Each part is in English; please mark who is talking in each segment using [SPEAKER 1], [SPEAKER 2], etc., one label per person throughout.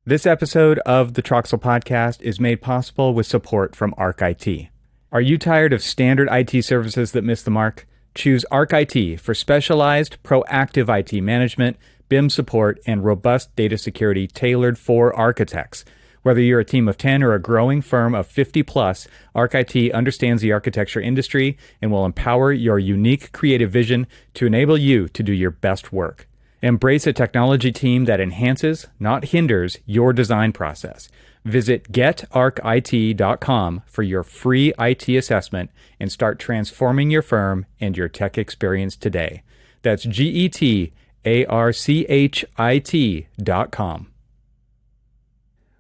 [SPEAKER 1] This episode of the Troxel Podcast is made possible with support from ArchIT. Are you tired of standard IT services that miss the mark? Choose ArchIT for specialized, proactive IT management, BIM support, and robust data security tailored for architects. Whether you're a team of 10 or a growing firm of 50 plus, ArchIT understands the architecture industry and will empower your unique creative vision to enable you to do your best work. Embrace a technology team that enhances, not hinders, your design process. Visit getarchit.com for your free IT assessment and start transforming your firm and your tech experience today. That's getarchit.com.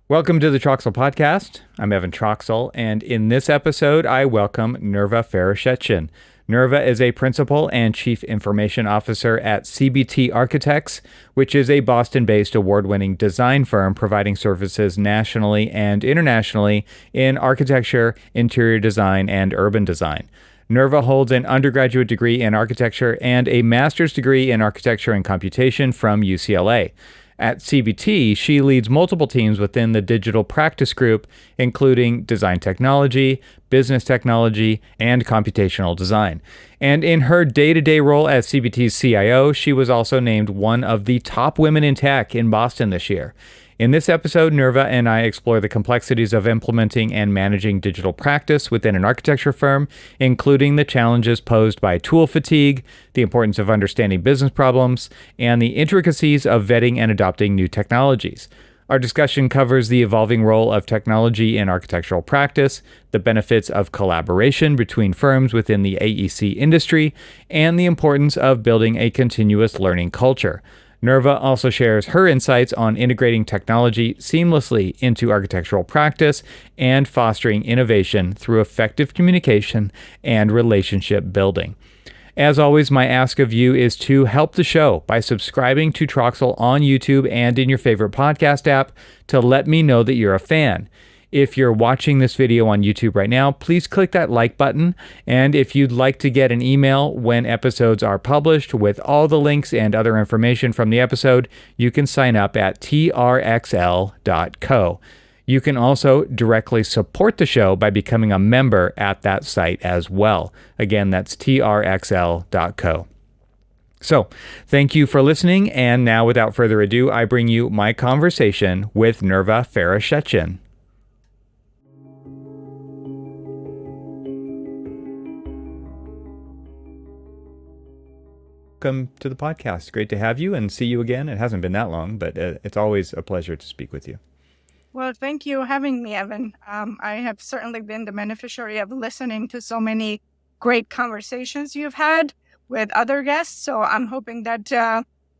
[SPEAKER 1] Welcome to the Troxel Podcast. I'm Evan Troxel, and in this episode, I welcome Nirva Fereshetian. Nirva is a principal and chief information officer at CBT Architects, which is a Boston-based award-winning design firm providing services nationally and internationally in architecture, interior design, and urban design. Nirva holds an undergraduate degree in architecture and a master's degree in architecture and computation from UCLA. At CBT, she leads multiple teams within the digital practice group, including design technology, business technology, and computational design. And in her day-to-day role as CBT's CIO, she was also named one of the top women in tech in Boston this year. In this episode, Nirva and I explore the complexities of implementing and managing digital practice within an architecture firm, including the challenges posed by tool fatigue, the importance of understanding business problems, and the intricacies of vetting and adopting new technologies. Our discussion covers the evolving role of technology in architectural practice, the benefits of collaboration between firms within the AEC industry, and the importance of building a continuous learning culture. Nirva also shares her insights on integrating technology seamlessly into architectural practice and fostering innovation through effective communication and relationship building. As always, my ask of you is to help the show by subscribing to Troxel on YouTube and in your favorite podcast app to let me know that you're a fan. If you're watching this video on YouTube right now, please click that like button. And if you'd like to get an email when episodes are published with all the links and other information from the episode, you can sign up at trxl.co. You can also directly support the show by becoming a member at that site as well. Again, that's trxl.co. So, thank you for listening. And now, without further ado, I bring you my conversation with Nirva Fereshetian. Welcome to the podcast. Great to have you and see you again. It hasn't been that long, but it's always a pleasure to speak with you.
[SPEAKER 2] Well, thank you for having me, Evan. I have certainly been the beneficiary of listening to so many great conversations you've had with other guests. So I'm hoping that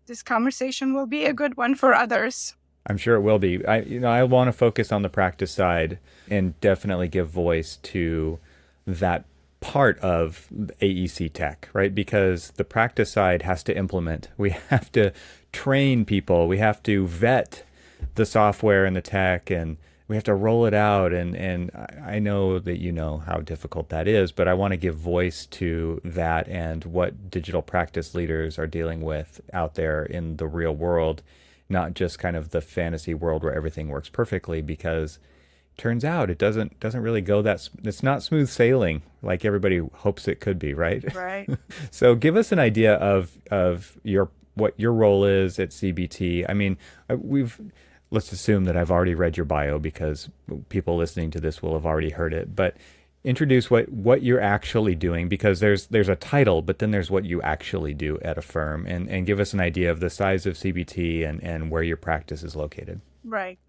[SPEAKER 2] this conversation will be a good one for others.
[SPEAKER 1] I'm sure it will be. I want to focus on the practice side and definitely give voice to that part of AEC tech, right? Because the practice side has to implement. We have to train people. We have to vet the software and the tech, and we have to roll it out. And I know that you know how difficult that is, but I want to give voice to that and what digital practice leaders are dealing with out there in the real world, not just kind of the fantasy world where everything works perfectly, because turns out it doesn't really go it's not smooth sailing like everybody hopes it could be, right?
[SPEAKER 2] Right.
[SPEAKER 1] So give us an idea of what your role is at CBT. I mean, let's assume that I've already read your bio because people listening to this will have already heard it, but introduce what you're actually doing, because there's a title, but then there's what you actually do at a firm, and give us an idea of the size of CBT and where your practice is located.
[SPEAKER 2] Right.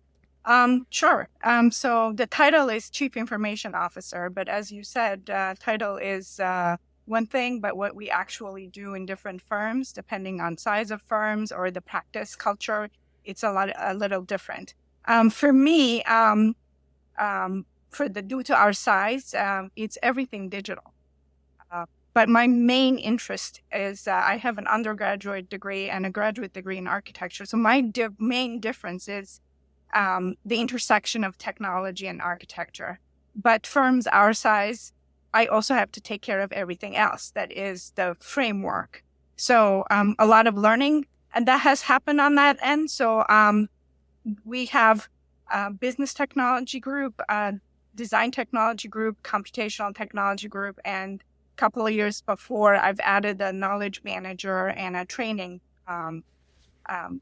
[SPEAKER 2] Sure. So the title is Chief Information Officer, but as you said, title is one thing, but what we actually do in different firms, depending on size of firms or the practice culture, it's a little different. For me, due to our size, it's everything digital. But my main interest is I have an undergraduate degree and a graduate degree in architecture. So my main difference is the intersection of technology and architecture. But firms our size, I also have to take care of everything else. That is the framework. So a lot of learning, and that has happened on that end. So we have a business technology group, a design technology group, computational technology group, and a couple of years before, I've added a knowledge manager and a training um, um,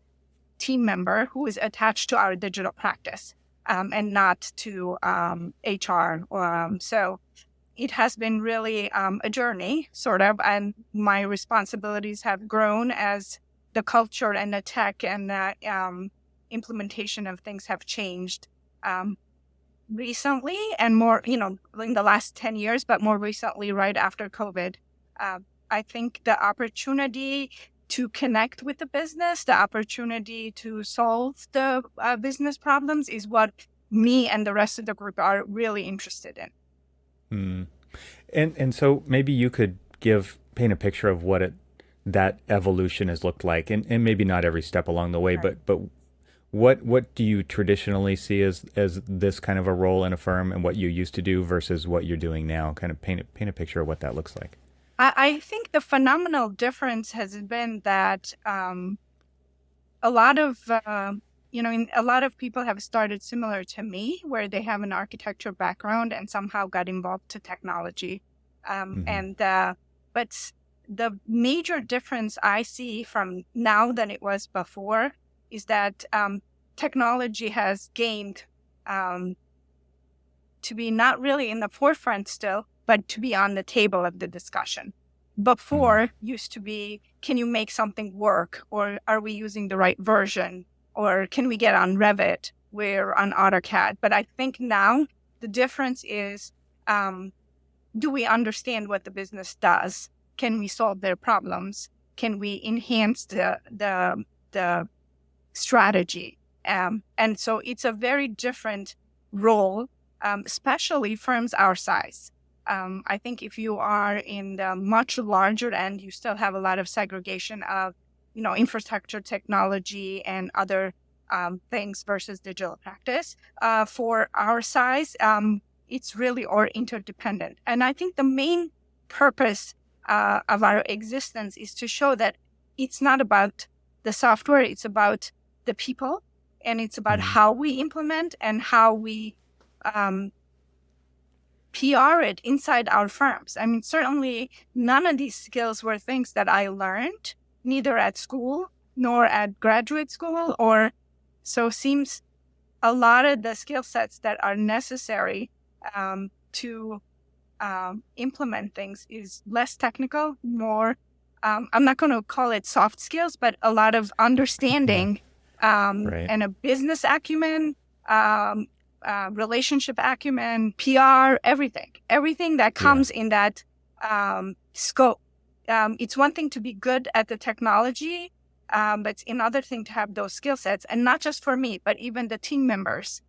[SPEAKER 2] team member who is attached to our digital practice and not to HR. So it has been really a journey, sort of, and my responsibilities have grown as the culture and the tech and the implementation of things have changed recently, and more, in the last 10 years, but more recently, right after COVID. I think the opportunity to connect with the business, the opportunity to solve the business problems is what me and the rest of the group are really interested in.
[SPEAKER 1] Mm. And so maybe you could paint a picture of that evolution has looked like, and maybe not every step along the way,
[SPEAKER 2] Right.
[SPEAKER 1] but what do you traditionally see as this kind of a role in a firm, and what you used to do versus what you're doing now? Kind of paint a picture of what that looks like.
[SPEAKER 2] I think the phenomenal difference has been that a lot of a lot of people have started similar to me, where they have an architecture background and somehow got involved to technology.
[SPEAKER 1] Mm-hmm.
[SPEAKER 2] And but the major difference I see from now than it was before is that technology has gained um, to be not really in the forefront still, but to be on the table of the discussion.
[SPEAKER 1] Mm-hmm.
[SPEAKER 2] Before used to be, can you make something work? Or are we using the right version? Or can we get on Revit? We're on AutoCAD. But I think now the difference is, do we understand what the business does? Can we solve their problems? Can we enhance the strategy? And so it's a very different role, especially firms our size. I think if you are in the much larger end, you still have a lot of segregation of, infrastructure, technology, and other things versus digital practice. For our size, it's really all interdependent. And I think the main purpose of our existence is to show that it's not about the software, it's about the people, and it's about
[SPEAKER 1] Mm-hmm.
[SPEAKER 2] how we implement and how we um, PR it inside our firms. I mean, certainly none of these skills were things that I learned, neither at school nor at graduate school, or so seems a lot of the skill sets that are necessary to implement things is less technical, more, I'm not going to call it soft skills, but a lot of
[SPEAKER 1] Yeah.
[SPEAKER 2] understanding
[SPEAKER 1] Right.
[SPEAKER 2] and a business acumen, um, relationship acumen, PR, everything that
[SPEAKER 1] Yeah.
[SPEAKER 2] comes in that scope. It's one thing to be good at the technology, but it's another thing to have those skill sets. And not just for me, but even the team members.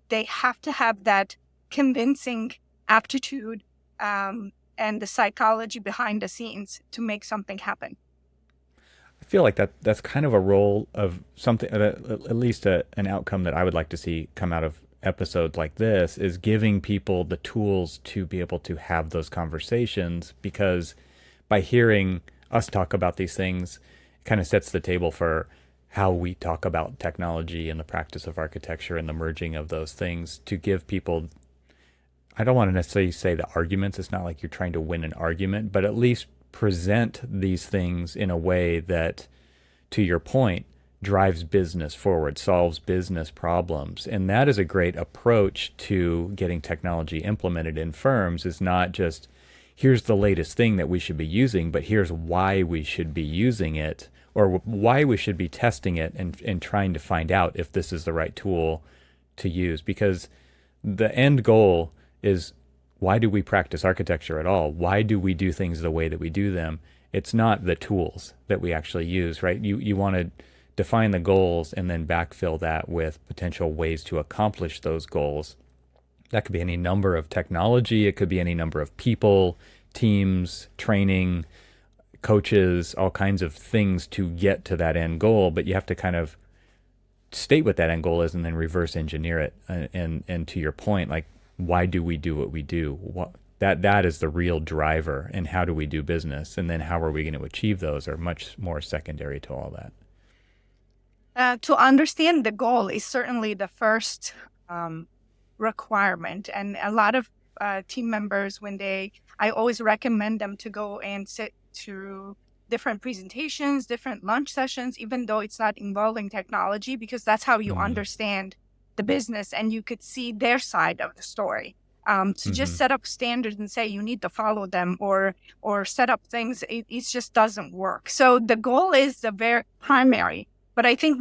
[SPEAKER 2] They have to have that convincing aptitude and the psychology behind the scenes to make something happen.
[SPEAKER 1] I feel like that's kind of a role of something, at least an outcome that I would like to see come out of episodes like this, is giving people the tools to be able to have those conversations, because by hearing us talk about these things, it kind of sets the table for how we talk about technology and the practice of architecture and the merging of those things, to give people, I don't want to necessarily say the arguments. It's not like you're trying to win an argument, but at least present these things in a way that, to your point, drives business forward, solves business problems. And that is a great approach to getting technology implemented in firms, is not just here's the latest thing that we should be using, but here's why we should be using it, or why we should be testing it and trying to find out if this is the right tool to use. Because the end goal is, why do we practice architecture at all? Why do we do things the way that we do them? It's not the tools that we actually use, right? You want to define the goals and then backfill that with potential ways to accomplish those goals. That could be any number of technology, it could be any number of people, teams, training, coaches, all kinds of things to get to that end goal. But you have to kind of state what that end goal is and then reverse engineer it. And to your point, like, why do we do what we do? That is the real driver. And how do we do business? And then how are we going to achieve those are much more secondary to all that.
[SPEAKER 2] To understand the goal is certainly the first requirement. And a lot of team members, I always recommend them to go and sit through different presentations, different lunch sessions, even though it's not involving technology, because that's how you understand the business and you could see their side of the story. To just set up standards and say you need to follow them or set up things, it just doesn't work. So the goal is the very primary, but I think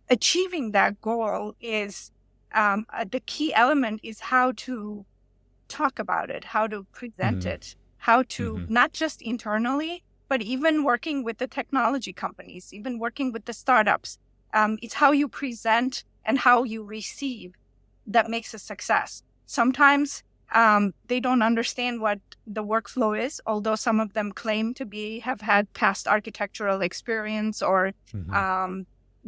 [SPEAKER 2] achieving that goal is the key element is how to talk about it, how to present it, how to not just internally, but even working with the technology companies, even working with the startups. It's how you present and how you receive that makes a success. Sometimes they don't understand what the workflow is, although some of them claim to have had past architectural experience or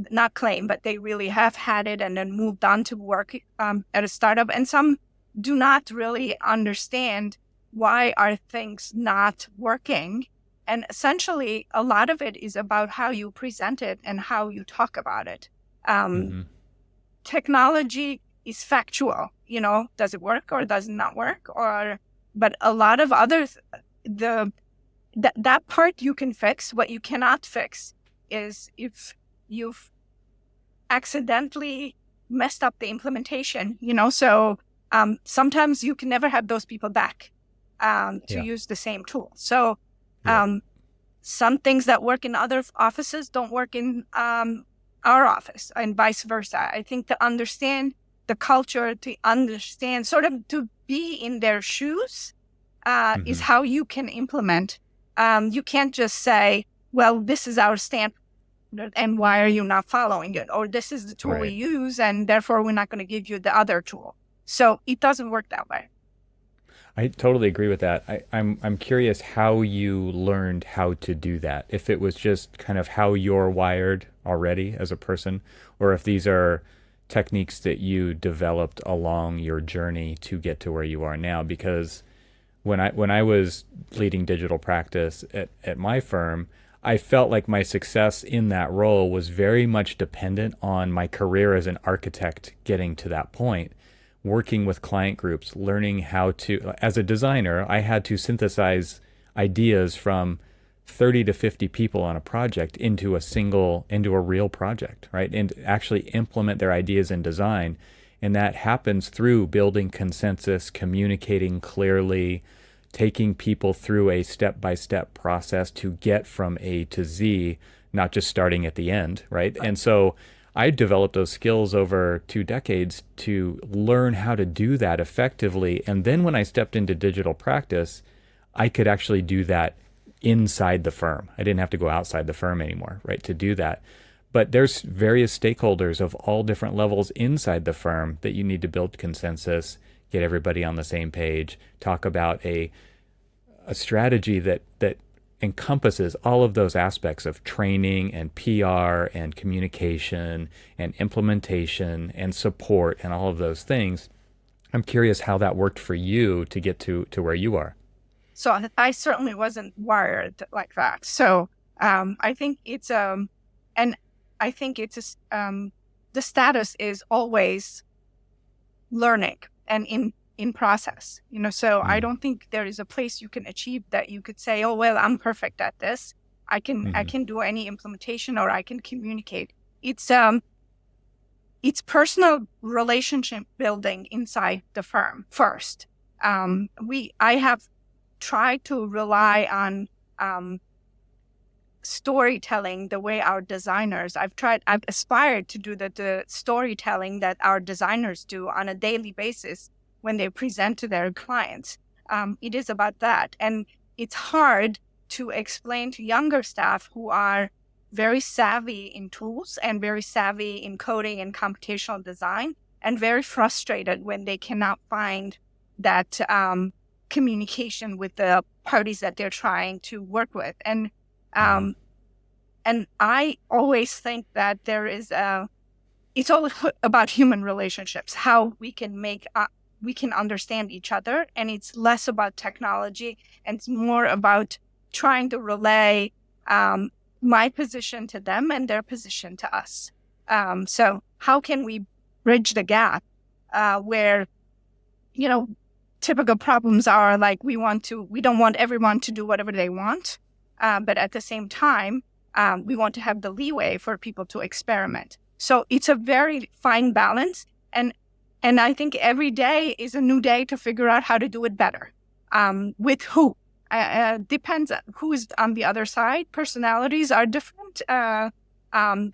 [SPEAKER 2] not claim, but they really have had it and then moved on to work at a startup. And some do not really understand why are things not working. And essentially, a lot of it is about how you present it and how you talk about it. Technology is factual, does it work or does it not work? But a lot of others, that part you can fix. What you cannot fix is if you've accidentally messed up the implementation, so sometimes you can never have those people back to use the same tool. So some things that work in other offices don't work in our office and vice versa. I think to understand the culture, to understand sort of to be in their shoes is how you can implement. You can't just say, well, this is our standard and why are you not following it? Or this is the tool we use and therefore we're not going to give you the other tool. So it doesn't work that way.
[SPEAKER 1] I totally agree with that. I'm curious how you learned how to do that. If it was just kind of how you're wired already as a person, or if these are techniques that you developed along your journey to get to where you are now. Because when I was leading digital practice at my firm, I felt like my success in that role was very much dependent on my career as an architect getting to that point. Working with client groups, learning how to, as a designer, I had to synthesize ideas from 30 to 50 people on a project into a real project, right? And actually implement their ideas in design. And that happens through building consensus, communicating clearly, taking people through a step-by-step process to get from A to Z, not just starting at the end, right? And so I developed those skills over 2 decades to learn how to do that effectively. And then when I stepped into digital practice, I could actually do that inside the firm. I didn't have to go outside the firm anymore, right, to do that. But there's various stakeholders of all different levels inside the firm that you need to build consensus, get everybody on the same page, talk about a strategy that encompasses all of those aspects of training and PR and communication and implementation and support and all of those things. I'm curious how that worked for you to get to where you are.
[SPEAKER 2] So I certainly wasn't wired like that. So I think it's the status is always learning and in process, so I don't think there is a place you can achieve that you could say, oh, well, I'm perfect at this. I can do any implementation or I can communicate. It's personal relationship building inside the firm first. I have tried to rely on storytelling the way our designers, I've aspired to do the storytelling that our designers do on a daily basis when they present to their clients. It is about that. And it's hard to explain to younger staff who are very savvy in tools and very savvy in coding and computational design and very frustrated when they cannot find that communication with the parties that they're trying to work with. And I always think that it's all about human relationships, how we can understand each other, and it's less about technology and it's more about trying to relay my position to them and their position to us. So how can we bridge the gap where, typical problems are like we don't want everyone to do whatever they want, but at the same time, we want to have the leeway for people to experiment. So it's a very fine balance, and I think every day is a new day to figure out how to do it better. With who? Depends on who is on the other side. Personalities are different.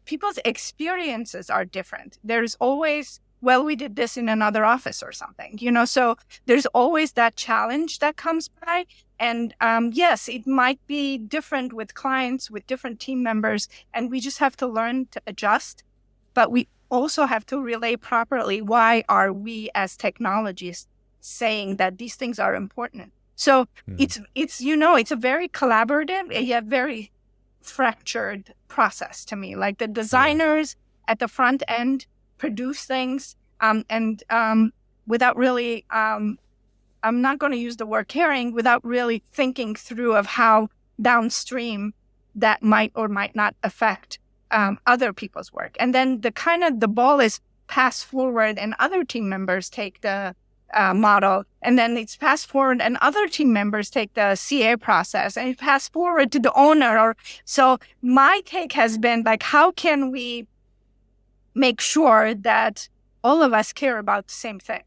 [SPEAKER 2] People's experiences are different. There's always, well, we did this in another office or something, so there's always that challenge that comes by. And yes, it might be different with clients, with different team members, and we just have to learn to adjust. But we also have to relay properly, why are we as technologists saying that these things are important? So it's a very collaborative, yet very fractured process to me. Like the designers at the front end produce things and without really, I'm not going to use the word caring, without really thinking through of how downstream that might or might not affect other people's work. And then the ball is passed forward and other team members take the model, and then it's passed forward and other team members take the CA process and it passed forward to the owner. So my take has been like, how can we make sure that all of us care about the same thing?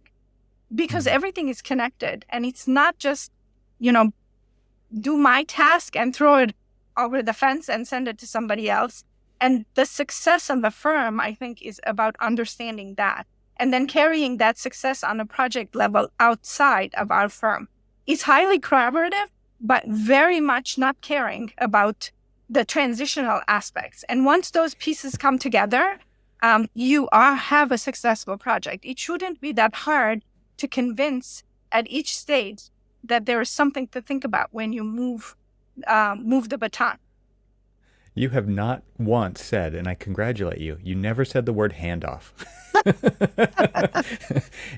[SPEAKER 2] Because everything is connected, and it's not just, do my task and throw it over the fence and send it to somebody else. And the success of the firm, I think, is about understanding that and then carrying that success on a project level outside of our firm. It's highly collaborative, but very much not caring about the transitional aspects. And once those pieces come together, you have a successful project. It shouldn't be that hard to convince at each stage that there is something to think about when you move the baton.
[SPEAKER 1] You have not once said, and I congratulate you, you never said the word handoff.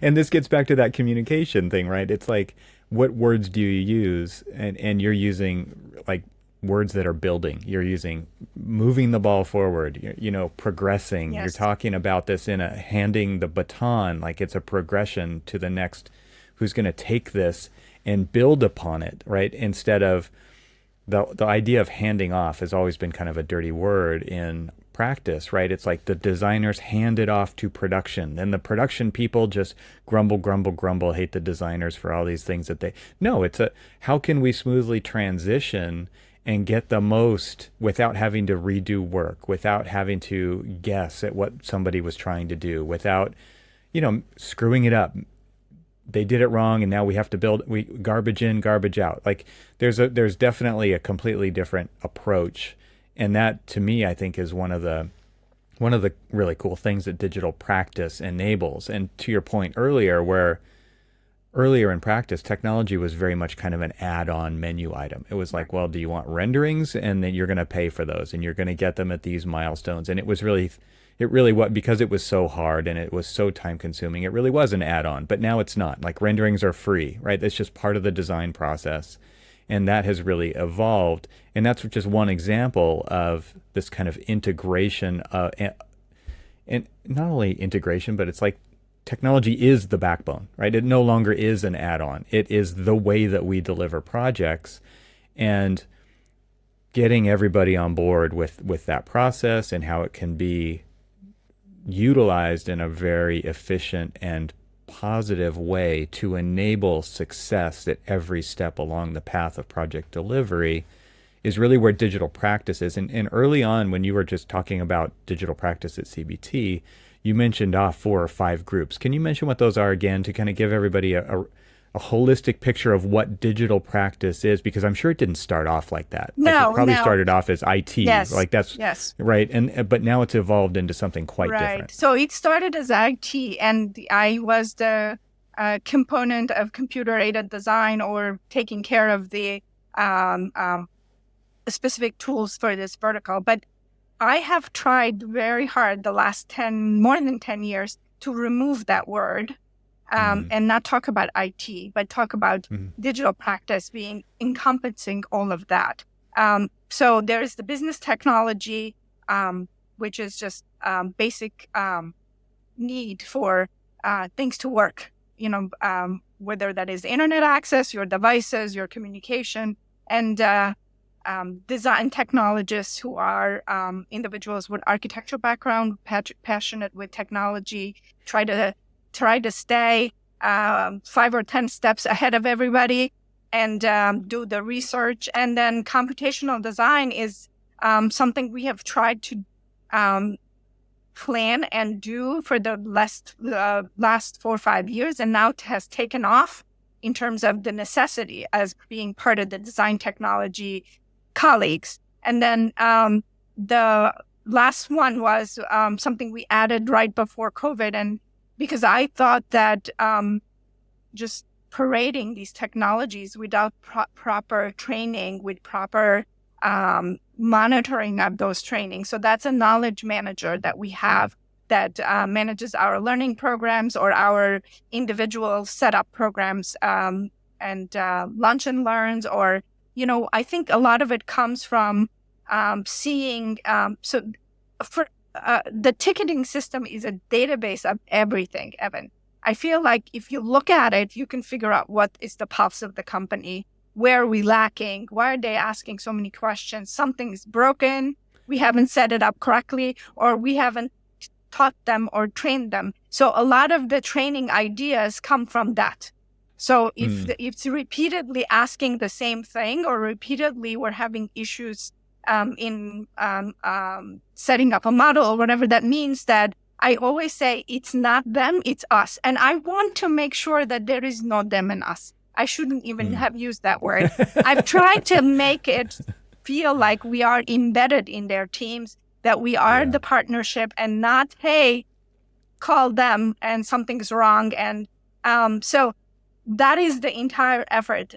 [SPEAKER 1] And this gets back to that communication thing, right? It's like, what words do you use? And you're using like words that are building. You're using moving the ball forward, progressing.
[SPEAKER 2] Yes.
[SPEAKER 1] You're talking about this in a handing the baton, like it's a progression to the next who's going to take this and build upon it, right? Instead of the idea of handing off has always been kind of a dirty word in practice, right? It's like the designers hand it off to production. Then the production people just grumble, hate the designers for all these things No, it's how can we smoothly transition and get the most without having to redo work, without having to guess at what somebody was trying to do, without, screwing it up. They did it wrong, and now we have to garbage in, garbage out. Like there's definitely a completely different approach, and that to me I think is one of the really cool things that digital practice enables. And to your point earlier, where earlier in practice technology was very much kind of an add-on menu item. It was like, well, do you want renderings? And then you're going to pay for those, and you're going to get them at these milestones. And it really was, because it was so hard and it was so time consuming, it really was an add-on. But now it's not. Like renderings are free, right? It's just part of the design process. And that has really evolved. And that's just one example of this kind of integration. And not only integration, but it's like technology is the backbone, right? It no longer is an add-on. It is the way that we deliver projects. And getting everybody on board with that process and how it can be utilized in a very efficient and positive way to enable success at every step along the path of project delivery is really where digital practice is. And early on, when you were just talking about digital practice at CBT, you mentioned 4 or 5 groups. Can you mention what those are again to kind of give everybody a holistic picture of what digital practice is? Because I'm sure it didn't start off like that.
[SPEAKER 2] No,
[SPEAKER 1] it probably started off as IT.
[SPEAKER 2] Yes.
[SPEAKER 1] Like that's
[SPEAKER 2] yes.
[SPEAKER 1] Right. But now it's evolved into something quite different.
[SPEAKER 2] So it started as IT, and I was the component of computer-aided design, or taking care of the specific tools for this vertical. But I have tried very hard the last more than 10 years to remove that word. And not talk about IT, but talk about digital practice being encompassing all of that. So there's the business technology, which is just basic need for things to work, whether that is internet access, your devices, your communication, and design technologists who are individuals with architectural background, passionate with technology, try to stay 5 or 10 steps ahead of everybody and do the research. And then computational design is something we have tried to plan and do for the last 4 or 5 years, and now it has taken off in terms of the necessity as being part of the design technology colleagues. And then the last one was something we added right before COVID, and because I thought that just parading these technologies without proper training, with proper monitoring of those trainings. So that's a knowledge manager that we have that manages our learning programs or our individual setup programs and lunch and learns. Or, I think a lot of it comes from seeing. So for the ticketing system is a database of everything, Evan. I feel like if you look at it, you can figure out what is the pulse of the company. Where are we lacking? Why are they asking so many questions? Something's broken. We haven't set it up correctly, or we haven't taught them or trained them. So a lot of the training ideas come from that. So if it's repeatedly asking the same thing, or repeatedly we're having issues in setting up a model or whatever, that means that I always say it's not them, it's us. And I want to make sure that there is no them and us. I shouldn't even have used that word. I've tried to make it feel like we are embedded in their teams, that we are the partnership, and not, hey, call them and something's wrong. And so that is the entire effort.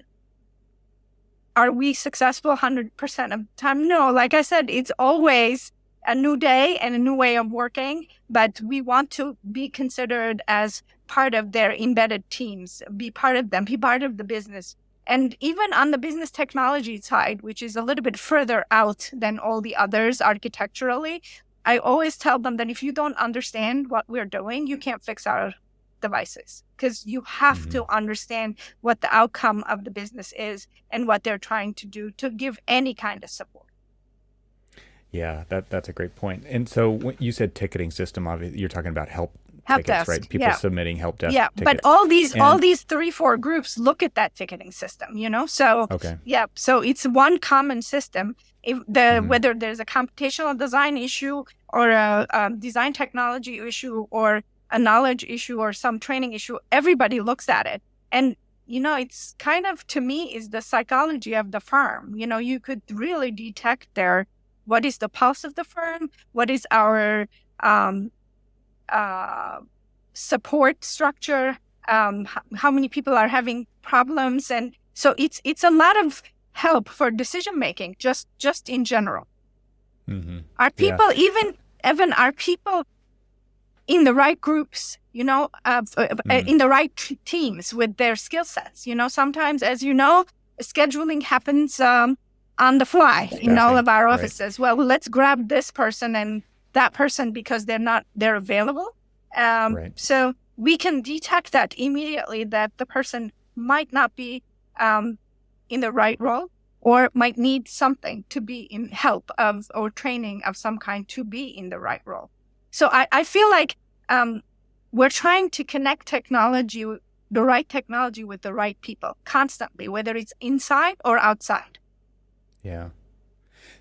[SPEAKER 2] Are we successful 100% of the time? No, like I said, it's always a new day and a new way of working, but we want to be considered as part of their embedded teams, be part of them, be part of the business. And even on the business technology side, which is a little bit further out than all the others architecturally, I always tell them that if you don't understand what we're doing, you can't fix our devices, because you have to understand what the outcome of the business is and what they're trying to do to give any kind of support.
[SPEAKER 1] Yeah, that's a great point. And so when you said ticketing system, obviously you're talking about help tickets,
[SPEAKER 2] desk,
[SPEAKER 1] right? People submitting help desk tickets.
[SPEAKER 2] But all these 3-4 groups look at that ticketing system, So so it's one common system. If whether there's a computational design issue or a design technology issue or a knowledge issue or some training issue, everybody looks at it. And it's kind of, to me, is the psychology of the firm. You could really detect there what is the pulse of the firm, what is our support structure, how many people are having problems. And so it's a lot of help for decision making, just in general. Are people Evan, are people in the right groups, in the right teams with their skill sets? Sometimes, as scheduling happens on the fly in all of our offices. Right. Well, let's grab this person and that person because they're available. So we can detect that immediately, that the person might not be in the right role, or might need something to be in help of or training of some kind to be in the right role. So I feel like we're trying to connect the right technology with the right people constantly, whether it's inside or outside.
[SPEAKER 1] Yeah.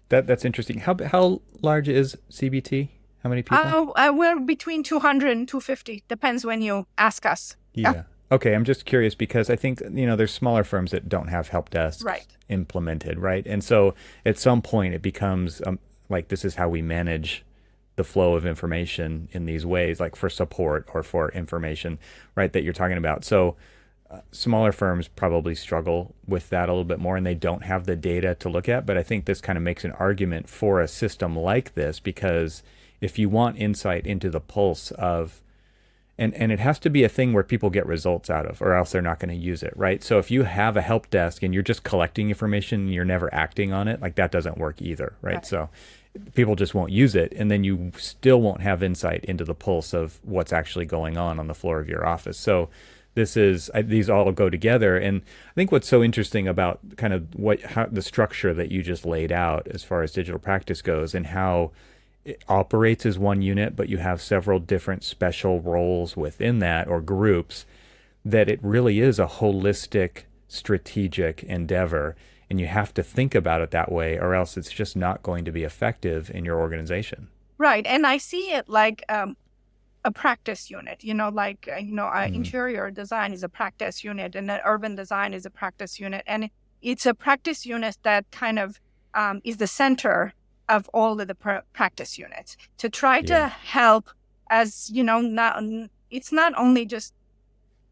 [SPEAKER 1] That's interesting. How large is CBT? How many people?
[SPEAKER 2] We're between 200 and 250. Depends when you ask us.
[SPEAKER 1] Yeah. Okay. I'm just curious because I think, there's smaller firms that don't have help desks implemented, right? And so at some point it becomes like, this is how we manage the flow of information in these ways, like for support or for information, right, that you're talking about. So smaller firms probably struggle with that a little bit more, and they don't have the data to look at. But I think this kind of makes an argument for a system like this, because if you want insight into the pulse of, And it has to be a thing where people get results out of, or else they're not going to use it, right? So if you have a help desk and you're just collecting information and you're never acting on it, like that doesn't work either, right? So people just won't use it, and then you still won't have insight into the pulse of what's actually going on the floor of your office. So these all go together. And I think what's so interesting about kind of how the structure that you just laid out as far as digital practice goes, and how it operates as one unit, but you have several different special roles within that, or groups, that it really is a holistic strategic endeavor. And you have to think about it that way, or else it's just not going to be effective in your organization.
[SPEAKER 2] Right. And I see it like a practice unit, interior design is a practice unit, and urban design is a practice unit. And it's a practice unit that kind of is the center of all of the practice units to try to help, as it's not only just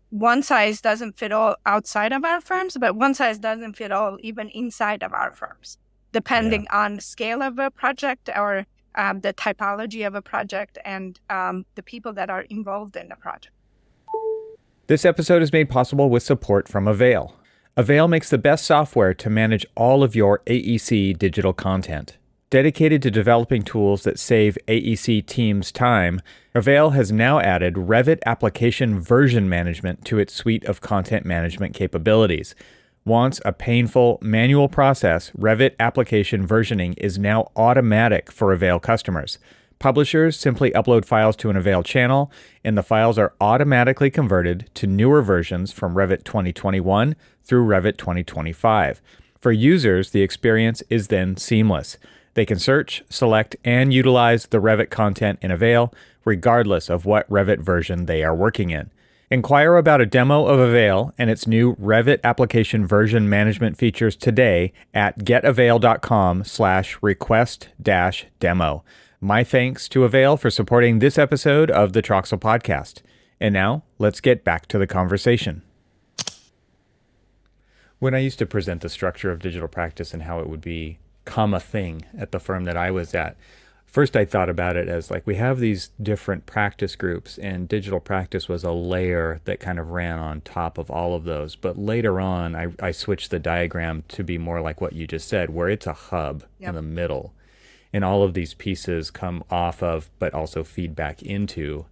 [SPEAKER 2] one size doesn't fit all outside of our firms, but one size doesn't fit all even inside of our firms, depending on the scale of a project, or the typology of a project, and the people that are involved in the project.
[SPEAKER 1] This episode is made possible with support from Avail. Avail makes the best software to manage all of your AEC digital content. Dedicated to developing tools that save AEC teams time, Avail has now added Revit application version management to its suite of content management capabilities. Once a painful manual process, Revit application versioning is now automatic for Avail customers. Publishers simply upload files to an Avail channel, and the files are automatically converted to newer versions from Revit 2021 through Revit 2025. For users, the experience is then seamless. They can search, select, and utilize the Revit content in Avail, regardless of what Revit version they are working in. Inquire about a demo of Avail and its new Revit application version management features today at getavail.com/request-demo. My thanks to Avail for supporting this episode of the Troxel Podcast. And now, let's get back to the conversation. When I used to present the structure of digital practice and how it would become a thing at the firm that I was at, first I thought about it as like, we have these different practice groups, and digital practice was a layer that kind of ran on top of all of those. But later on, I switched the diagram to be more like what you just said, where it's a hub in the middle. And all of these pieces come off of, but also feed back into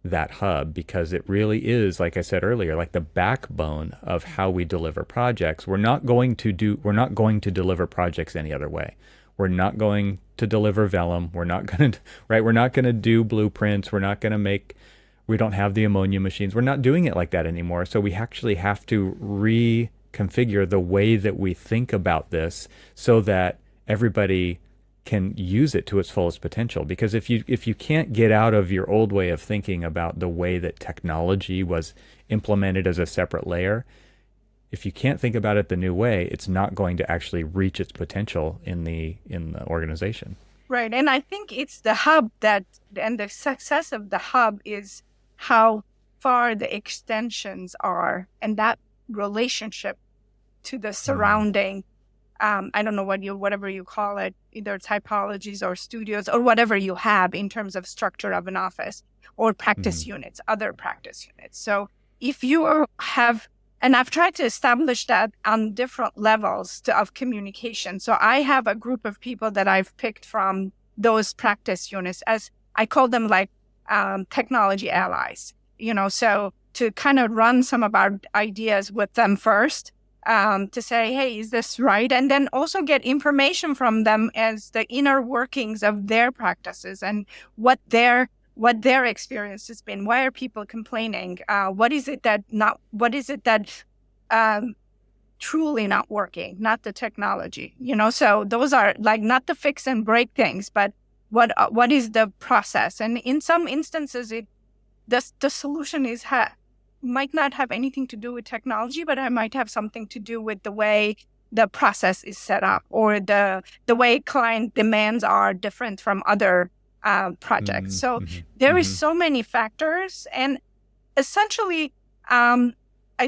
[SPEAKER 1] that hub, because it really is, like I said earlier, like the backbone of how we deliver projects. We're not going to deliver projects any other way. We're not going to deliver vellum. We're not going to, right? We're not going to do blueprints. We don't have the ammonia machines. We're not doing it like that anymore. So we actually have to reconfigure the way that we think about this so that everybody can use it to its fullest potential. Because if you can't get out of your old way of thinking about the way that technology was implemented as a separate layer, if you can't think about it the new way, it's not going to actually reach its potential in the organization.
[SPEAKER 2] Right. And I think it's the hub and the success of the hub is how far the extensions are, and that relationship to the surrounding, I don't know whatever you call it, either typologies or studios or whatever you have in terms of structure of an office, or practice units, other practice units. So if you have, and I've tried to establish that on different levels of communication. So I have a group of people that I've picked from those practice units, as I call them, like technology allies, so to kind of run some of our ideas with them first, to say, hey, is this right? And then also get information from them as the inner workings of their practices and what their experience has been. Why are people complaining? What is it that truly not working? Not the technology, So those are like not the fix and break things, but what is the process? And in some instances, the solution might not have anything to do with technology, but it might have something to do with the way the process is set up, or the way client demands are different from other projects. So there is so many factors. And essentially, I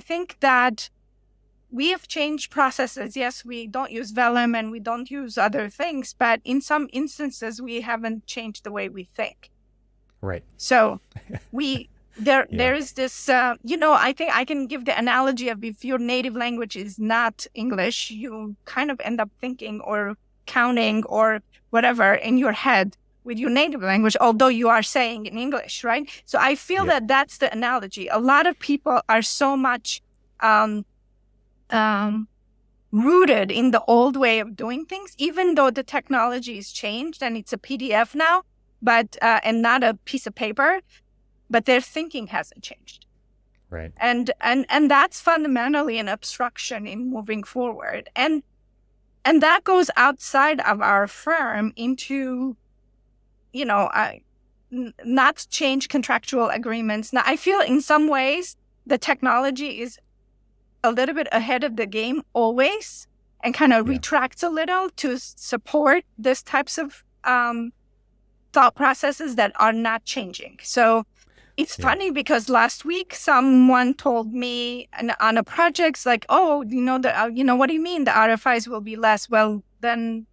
[SPEAKER 2] think that we have changed processes. Yes, we don't use vellum and we don't use other things, but in some instances, we haven't changed the way we think.
[SPEAKER 1] Right.
[SPEAKER 2] So we There is this, I think I can give the analogy of if your native language is not English, you kind of end up thinking or counting or whatever in your head with your native language, although you are saying in English, right? So I feel that that's the analogy. A lot of people are so much rooted in the old way of doing things, even though the technology is changed and it's a PDF now, but and not a piece of paper, but their thinking hasn't changed.
[SPEAKER 1] Right.
[SPEAKER 2] And that's fundamentally an obstruction in moving forward. And that goes outside of our firm into, not change contractual agreements. Now, I feel in some ways the technology is a little bit ahead of the game always, and kind of retracts a little to support this types of thought processes that are not changing. So it's funny because last week someone told me on a project, like, oh, what do you mean the RFIs will be less? Well, then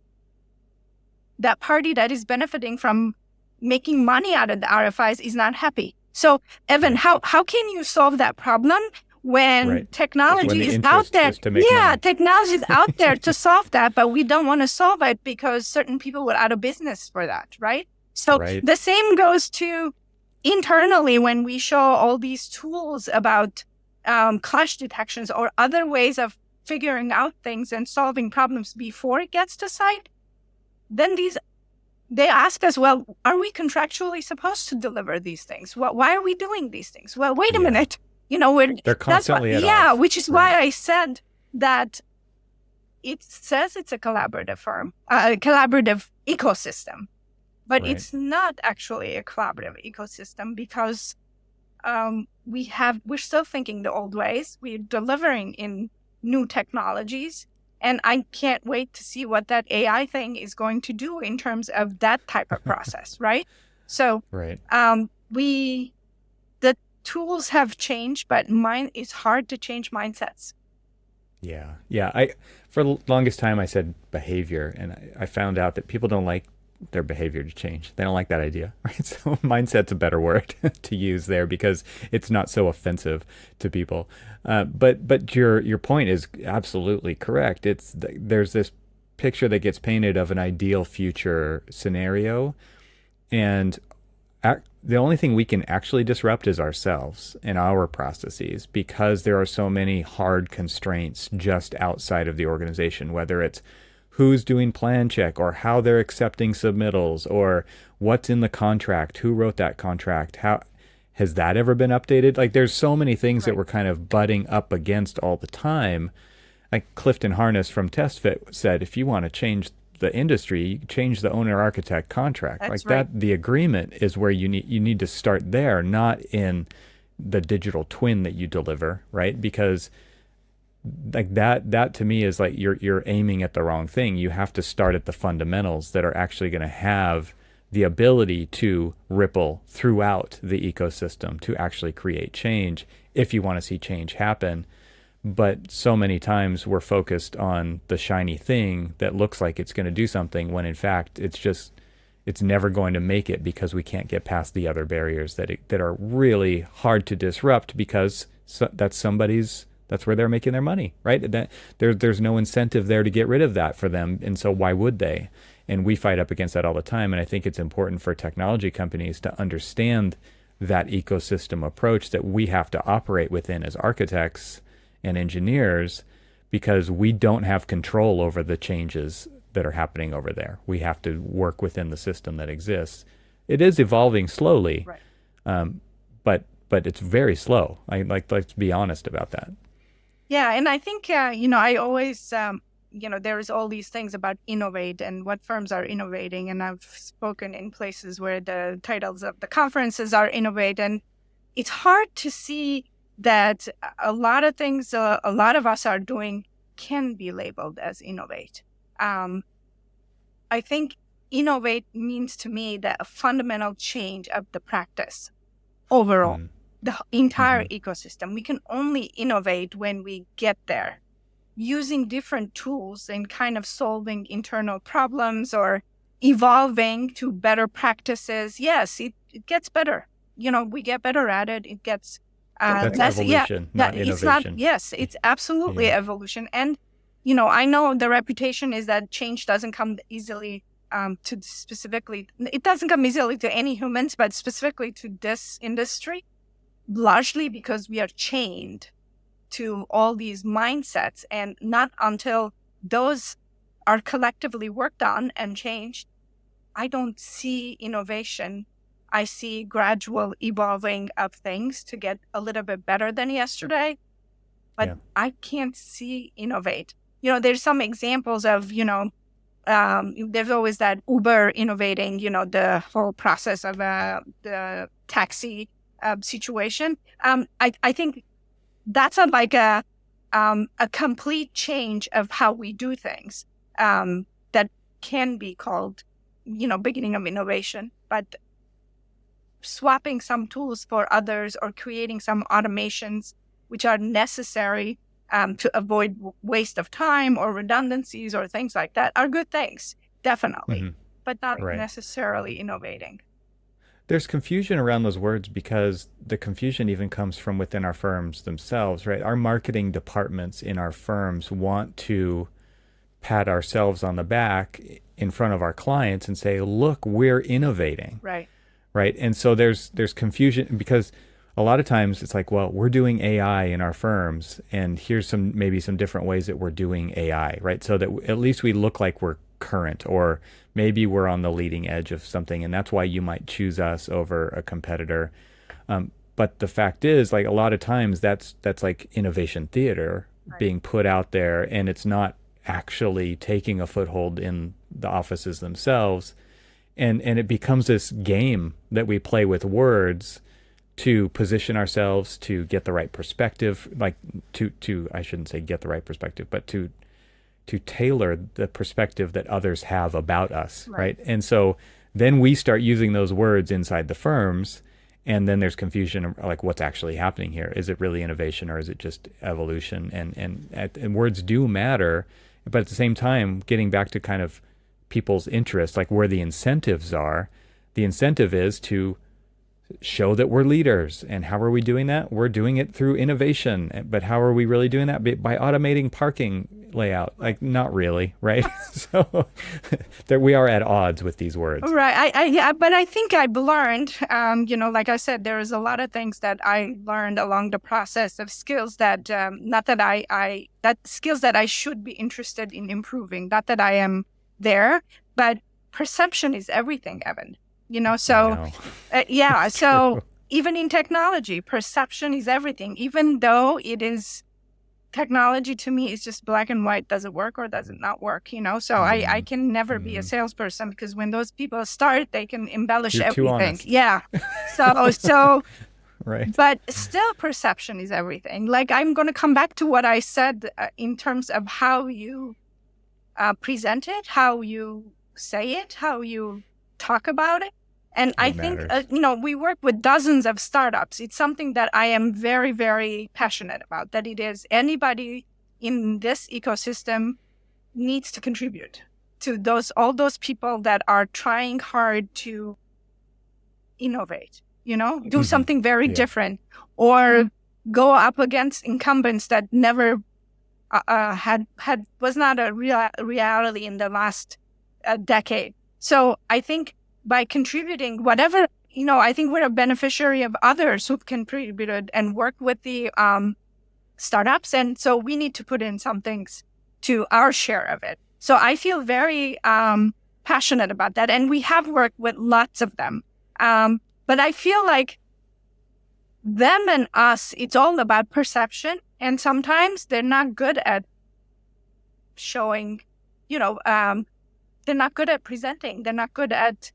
[SPEAKER 2] that party that is benefiting from making money out of the RFIs is not happy. So, Evan, how can you solve that problem when technology is out there? Technology is out there to solve that, but we don't want to solve it because certain people were out of business for that, right? So the same goes to internally when we show all these tools about clash detections or other ways of figuring out things and solving problems before it gets to site. Then they ask us, well, are we contractually supposed to deliver these things? Why are we doing these things? Well, wait a minute.
[SPEAKER 1] They're constantly at odds.
[SPEAKER 2] Which is why I said that it says it's a collaborative firm, a collaborative ecosystem, but it's not actually a collaborative ecosystem because we're still thinking the old ways. We're delivering in new technologies. And I can't wait to see what that AI thing is going to do in terms of that type of process, right? So the tools have changed, but it's hard to change mindsets.
[SPEAKER 1] Yeah. For the longest time, I said behavior, and I found out that people don't like their behavior to change. They don't like that idea, right? So mindset's a better word to use there because it's not so offensive to people. But your point is absolutely correct. There's this picture that gets painted of an ideal future scenario, and the only thing we can actually disrupt is ourselves and our processes because there are so many hard constraints just outside of the organization, whether it's who's doing plan check or how they're accepting submittals or what's in the contract, who wrote that contract, how has that ever been updated? Like there's so many things that we're kind of butting up against all the time. Like Clifton Harness from TestFit said, if you want to change the industry, change the owner architect contract. The agreement is where you need to start there, not in the digital twin that you deliver, right? Because like that to me is like you're aiming at the wrong thing. You have to start at the fundamentals that are actually going to have the ability to ripple throughout the ecosystem to actually create change if you want to see change happen. But so many times we're focused on the shiny thing that looks like it's going to do something when in fact it's never going to make it because we can't get past the other barriers that are really hard to disrupt because that's where they're making their money, right? There's no incentive there to get rid of that for them. And so why would they? And we fight up against that all the time. And I think it's important for technology companies to understand that ecosystem approach that we have to operate within as architects and engineers, because we don't have control over the changes that are happening over there. We have to work within the system that exists. It is evolving slowly, but it's very slow. Let's be honest about that.
[SPEAKER 2] Yeah, and I think, I always, there's all these things about innovate and what firms are innovating. And I've spoken in places where the titles of the conferences are innovate. And it's hard to see that a lot of things a lot of us are doing can be labeled as innovate. I think innovate means to me that a fundamental change of the practice overall. The entire ecosystem. We can only innovate when we get there using different tools and kind of solving internal problems or evolving to better practices. Yes, it gets better. we get better at it. It gets
[SPEAKER 1] That's
[SPEAKER 2] less.
[SPEAKER 1] evolution, not
[SPEAKER 2] It's not.
[SPEAKER 1] innovation.
[SPEAKER 2] Yes, it's absolutely
[SPEAKER 1] Yeah.
[SPEAKER 2] evolution. And I know the reputation is that change doesn't come easily. It doesn't come easily to any humans, but specifically to this industry, largely because we are chained to all these mindsets, and not until those are collectively worked on and changed, I don't see innovation. I see gradual evolving of things to get a little bit better than yesterday, but I can't see innovate. There's some examples of, there's always that Uber innovating, the whole process of the taxi situation. I think that's like a complete change of how we do things that can be called, beginning of innovation. But swapping some tools for others or creating some automations which are necessary to avoid waste of time or redundancies or things like that are good things, definitely, but not necessarily innovating.
[SPEAKER 1] There's confusion around those words because the confusion even comes from within our firms themselves, right? Our marketing departments in our firms want to pat ourselves on the back in front of our clients and say, look, we're innovating. Right. And so there's confusion because a lot of times it's like, well, we're doing AI in our firms, and here's maybe some different ways that we're doing AI, right? So that at least we look like we're current, or maybe we're on the leading edge of something, and that's why you might choose us over a competitor. But the fact is, like, a lot of times that's like innovation theater being put out there, and it's not actually taking a foothold in the offices themselves. And it becomes this game that we play with words to position ourselves, to get the right perspective, like to I shouldn't say get the right perspective, but to tailor the perspective that others have about us, right? And so then we start using those words inside the firms, and then there's confusion, like what's actually happening here. Is it really innovation, or is it just evolution? And words do matter, but at the same time, getting back to kind of people's interests, like where the incentives are, the incentive is to show that we're leaders. And how are we doing that? We're doing it through innovation. But how are we really doing that? By automating parking layout. Like, not really, right? So that we are at odds with these words.
[SPEAKER 2] Right. But I think I've learned, like I said, there is a lot of things that I learned along the process of skills that, skills that I should be interested in improving. Not that I am there, but perception is everything, Evan. So even in technology, perception is everything. Even though it is technology, to me is just black and white. Does it work or does it not work? So I can never be a salesperson, because when those people start, they can embellish
[SPEAKER 1] You're
[SPEAKER 2] everything.
[SPEAKER 1] Too honest.
[SPEAKER 2] Yeah. So
[SPEAKER 1] right.
[SPEAKER 2] But still, perception is everything. Like, I'm going to come back to what I said in terms of how you present it, how you say it, how you talk about it. And I think, we work with dozens of startups. It's something that I am very, very passionate about, that it is anybody in this ecosystem needs to contribute to all those people that are trying hard to innovate, do something very different, or go up against incumbents that never was not a reality in the last decade. So I think by contributing whatever, I think we're a beneficiary of others who've contributed and worked with the startups. And so we need to put in some things to our share of it. So I feel very passionate about that. And we have worked with lots of them. But I feel like them and us, it's all about perception. And sometimes they're not good at showing, they're not good at presenting. They're not good at,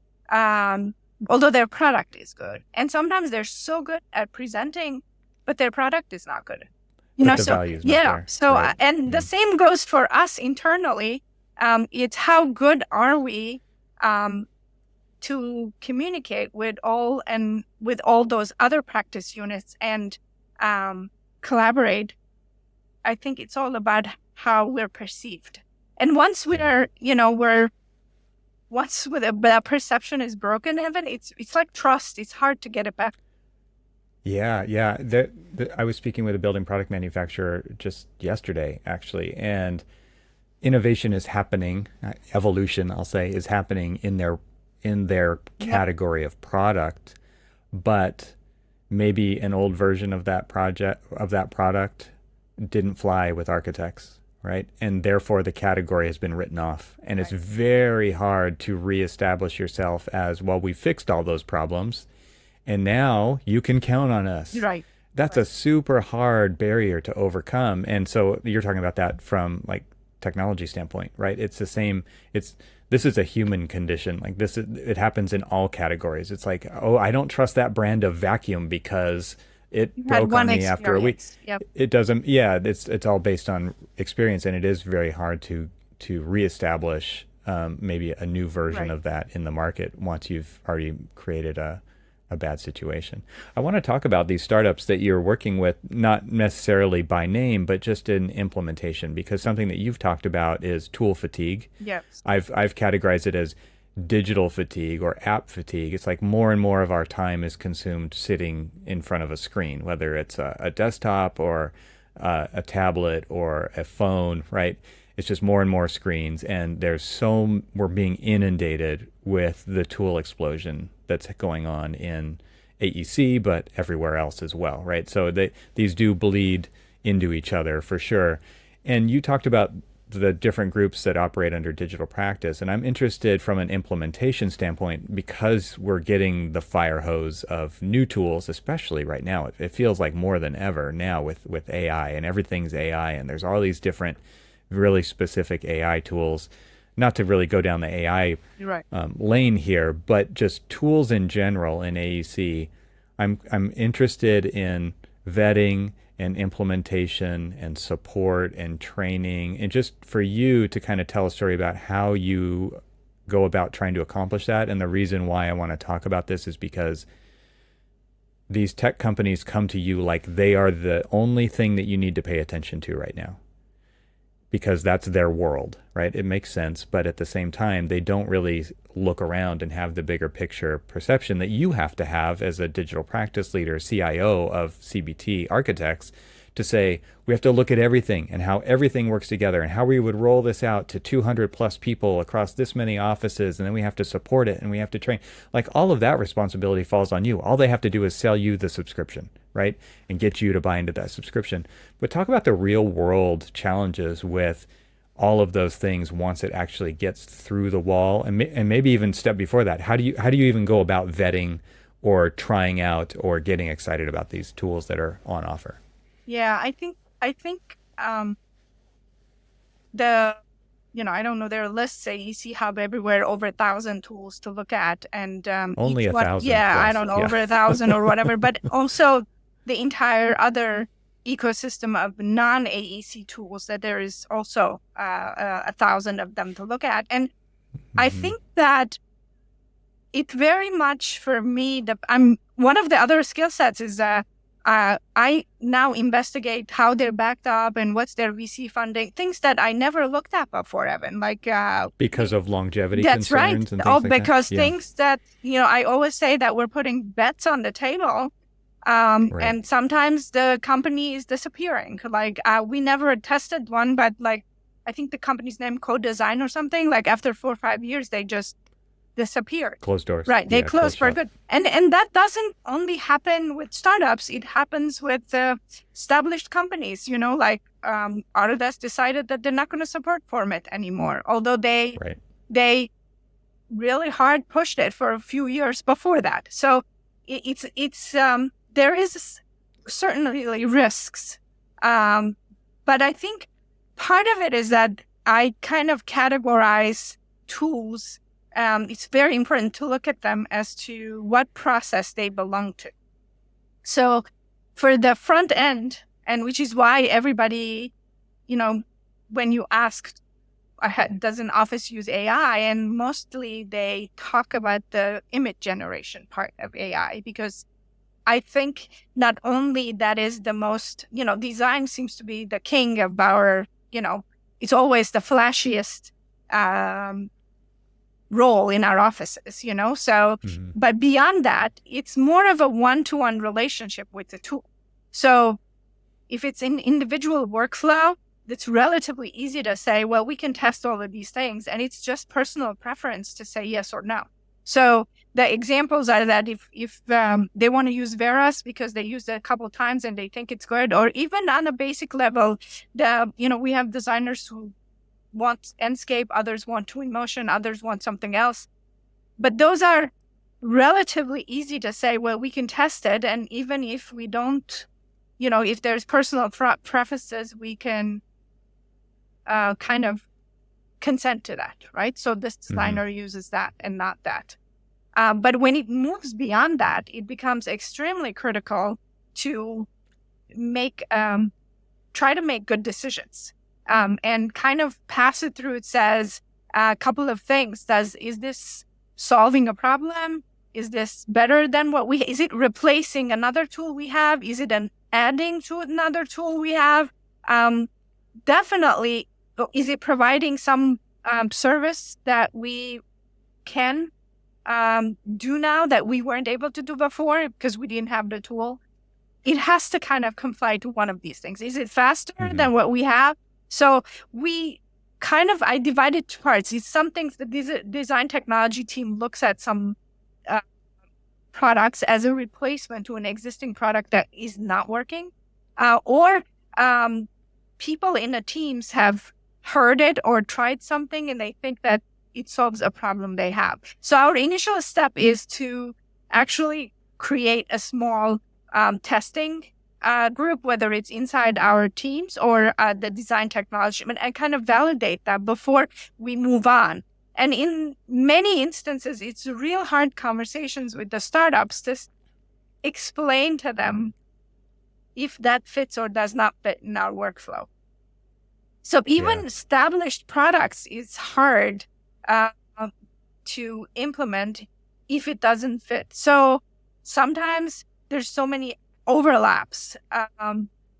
[SPEAKER 2] although their product is good. And sometimes they're so good at presenting, but their product is not good.
[SPEAKER 1] The value's not there.
[SPEAKER 2] So, and the same goes for us internally. It's how good are we to communicate with all those other practice units and collaborate. I think it's all about how we're perceived. And once once the perception is broken, Evan, it's like trust. It's hard to get it back.
[SPEAKER 1] Yeah. I was speaking with a building product manufacturer just yesterday, actually, and innovation is happening. Evolution, I'll say, is happening in their
[SPEAKER 2] Yep.
[SPEAKER 1] category of product, but maybe an old version of that product didn't fly with architects, right? And therefore the category has been written off. And it's
[SPEAKER 2] Right.
[SPEAKER 1] very hard to reestablish yourself as, well, we fixed all those problems and now you can count on us.
[SPEAKER 2] Right.
[SPEAKER 1] That's a
[SPEAKER 2] Right.
[SPEAKER 1] super hard barrier to overcome. And so you're talking about that from like technology standpoint, right? It's the same. It's This is a human condition. Like it happens in all categories. It's like, oh, I don't trust that brand of vacuum because it
[SPEAKER 2] You had
[SPEAKER 1] broke
[SPEAKER 2] one
[SPEAKER 1] on me after a week.
[SPEAKER 2] experience. Yep.
[SPEAKER 1] It doesn't. Yeah, it's all based on experience, and it is very hard to reestablish maybe a new version
[SPEAKER 2] Right.
[SPEAKER 1] of that in the market once you've already created a bad situation. I want to talk about these startups that you're working with, not necessarily by name, but just in implementation, because something that you've talked about is tool fatigue.
[SPEAKER 2] Yes.
[SPEAKER 1] I've categorized it as digital fatigue or app fatigue. It's like more and more of our time is consumed sitting in front of a screen, whether it's a desktop or a tablet or a phone, right? It's just more and more screens, and we're being inundated with the tool explosion that's going on in AEC, but everywhere else as well, right? So these do bleed into each other for sure. And you talked about the different groups that operate under digital practice. And I'm interested from an implementation standpoint because we're getting the fire hose of new tools, especially right now. It feels like more than ever now with AI, and everything's AI, and there's all these different really specific AI tools. Not to really go down the AI
[SPEAKER 2] Right.
[SPEAKER 1] lane here, but just tools in general in AEC. I'm interested in vetting and implementation and support and training, and just for you to kind of tell a story about how you go about trying to accomplish that. And the reason why I want to talk about this is because these tech companies come to you like they are the only thing that you need to pay attention to right now, because that's their world, right? It makes sense. But at the same time, they don't really look around and have the bigger picture perception that you have to have as a digital practice leader, CIO of CBT architects, to say, we have to look at everything and how everything works together and how we would roll this out to 200 plus people across this many offices. And then we have to support it and we have to train. Like, all of that responsibility falls on you. All they have to do is sell you the subscription, right? And get you to buy into that subscription. But talk about the real world challenges with all of those things once it actually gets through the wall, and maybe even step before that. How do you even go about vetting or trying out or getting excited about these tools that are on offer?
[SPEAKER 2] Yeah. I think the I don't know, there are lists, say EC Hub everywhere, over 1,000 tools to look at, and
[SPEAKER 1] Only
[SPEAKER 2] each
[SPEAKER 1] a
[SPEAKER 2] one,
[SPEAKER 1] thousand
[SPEAKER 2] yeah, I
[SPEAKER 1] plus.
[SPEAKER 2] don't know,
[SPEAKER 1] Yeah.
[SPEAKER 2] over 1,000 or whatever, but also the entire other ecosystem of non-AEC tools, that there is also 1,000 of them to look at. And I
[SPEAKER 1] Mm-hmm.
[SPEAKER 2] think that it very much, for me, I'm one of the other skill sets is I now investigate how they're backed up and what's their VC funding, things that I never looked up before, Evan. Like,
[SPEAKER 1] Because of longevity
[SPEAKER 2] that's right.
[SPEAKER 1] concerns and
[SPEAKER 2] Oh,
[SPEAKER 1] things like that.
[SPEAKER 2] because
[SPEAKER 1] Yeah.
[SPEAKER 2] things that, I always say that we're putting bets on the table.
[SPEAKER 1] Right.
[SPEAKER 2] And sometimes the company is disappearing. Like, we never tested one, but like, I think the company's name Code Design or something, like after 4 or 5 years, they just disappeared.
[SPEAKER 1] Closed doors.
[SPEAKER 2] Right. They
[SPEAKER 1] Yeah.
[SPEAKER 2] closed
[SPEAKER 1] Closed
[SPEAKER 2] for
[SPEAKER 1] shop.
[SPEAKER 2] good. And that doesn't only happen with startups. It happens with established companies, like Autodesk decided that they're not going to support Format anymore, although
[SPEAKER 1] Right.
[SPEAKER 2] they really hard pushed it for a few years before that. So it's there is certainly risks. But I think part of it is that I kind of categorize tools. It's very important to look at them as to what process they belong to. So for the front end, and which is why everybody, when you ask, does an office use AI? And mostly they talk about the image generation part of AI, because I think not only that is the most, design seems to be the king of our, it's always the flashiest role in our offices, So, but beyond that, it's more of a one-to-one relationship with the tool. So if it's an individual workflow, it's relatively easy to say, well, we can test all of these things, and it's just personal preference to say yes or no. So the examples are that if they want to use Veras because they used it a couple of times and they think it's good, or even on a basic level, we have designers who want Enscape, others want Twinmotion, others want something else. But those are relatively easy to say, well, we can test it, and even if we don't, if there's personal preferences, we can kind of consent to that, right? So this designer uses that and not that. But when it moves beyond that, it becomes extremely critical to try to make good decisions and kind of pass it through. It says a couple of things. Is this solving a problem? Is this better than is it replacing another tool we have? Is it adding to another tool we have? Definitely, is it providing some service that we can do now that we weren't able to do before because we didn't have the tool? It has to kind of comply to one of these things. Is it faster than what we have? So I divide it to parts. It's some things that the design technology team looks at some products as a replacement to an existing product that is not working, or people in the teams have heard it or tried something and they think that it solves a problem they have. So our initial step is to actually create a small testing group, whether it's inside our teams or the design technology, and kind of validate that before we move on. And in many instances, it's real hard conversations with the startups to explain to them if that fits or does not fit in our workflow. So even established products is hard to implement if it doesn't fit. So sometimes there's so many overlaps.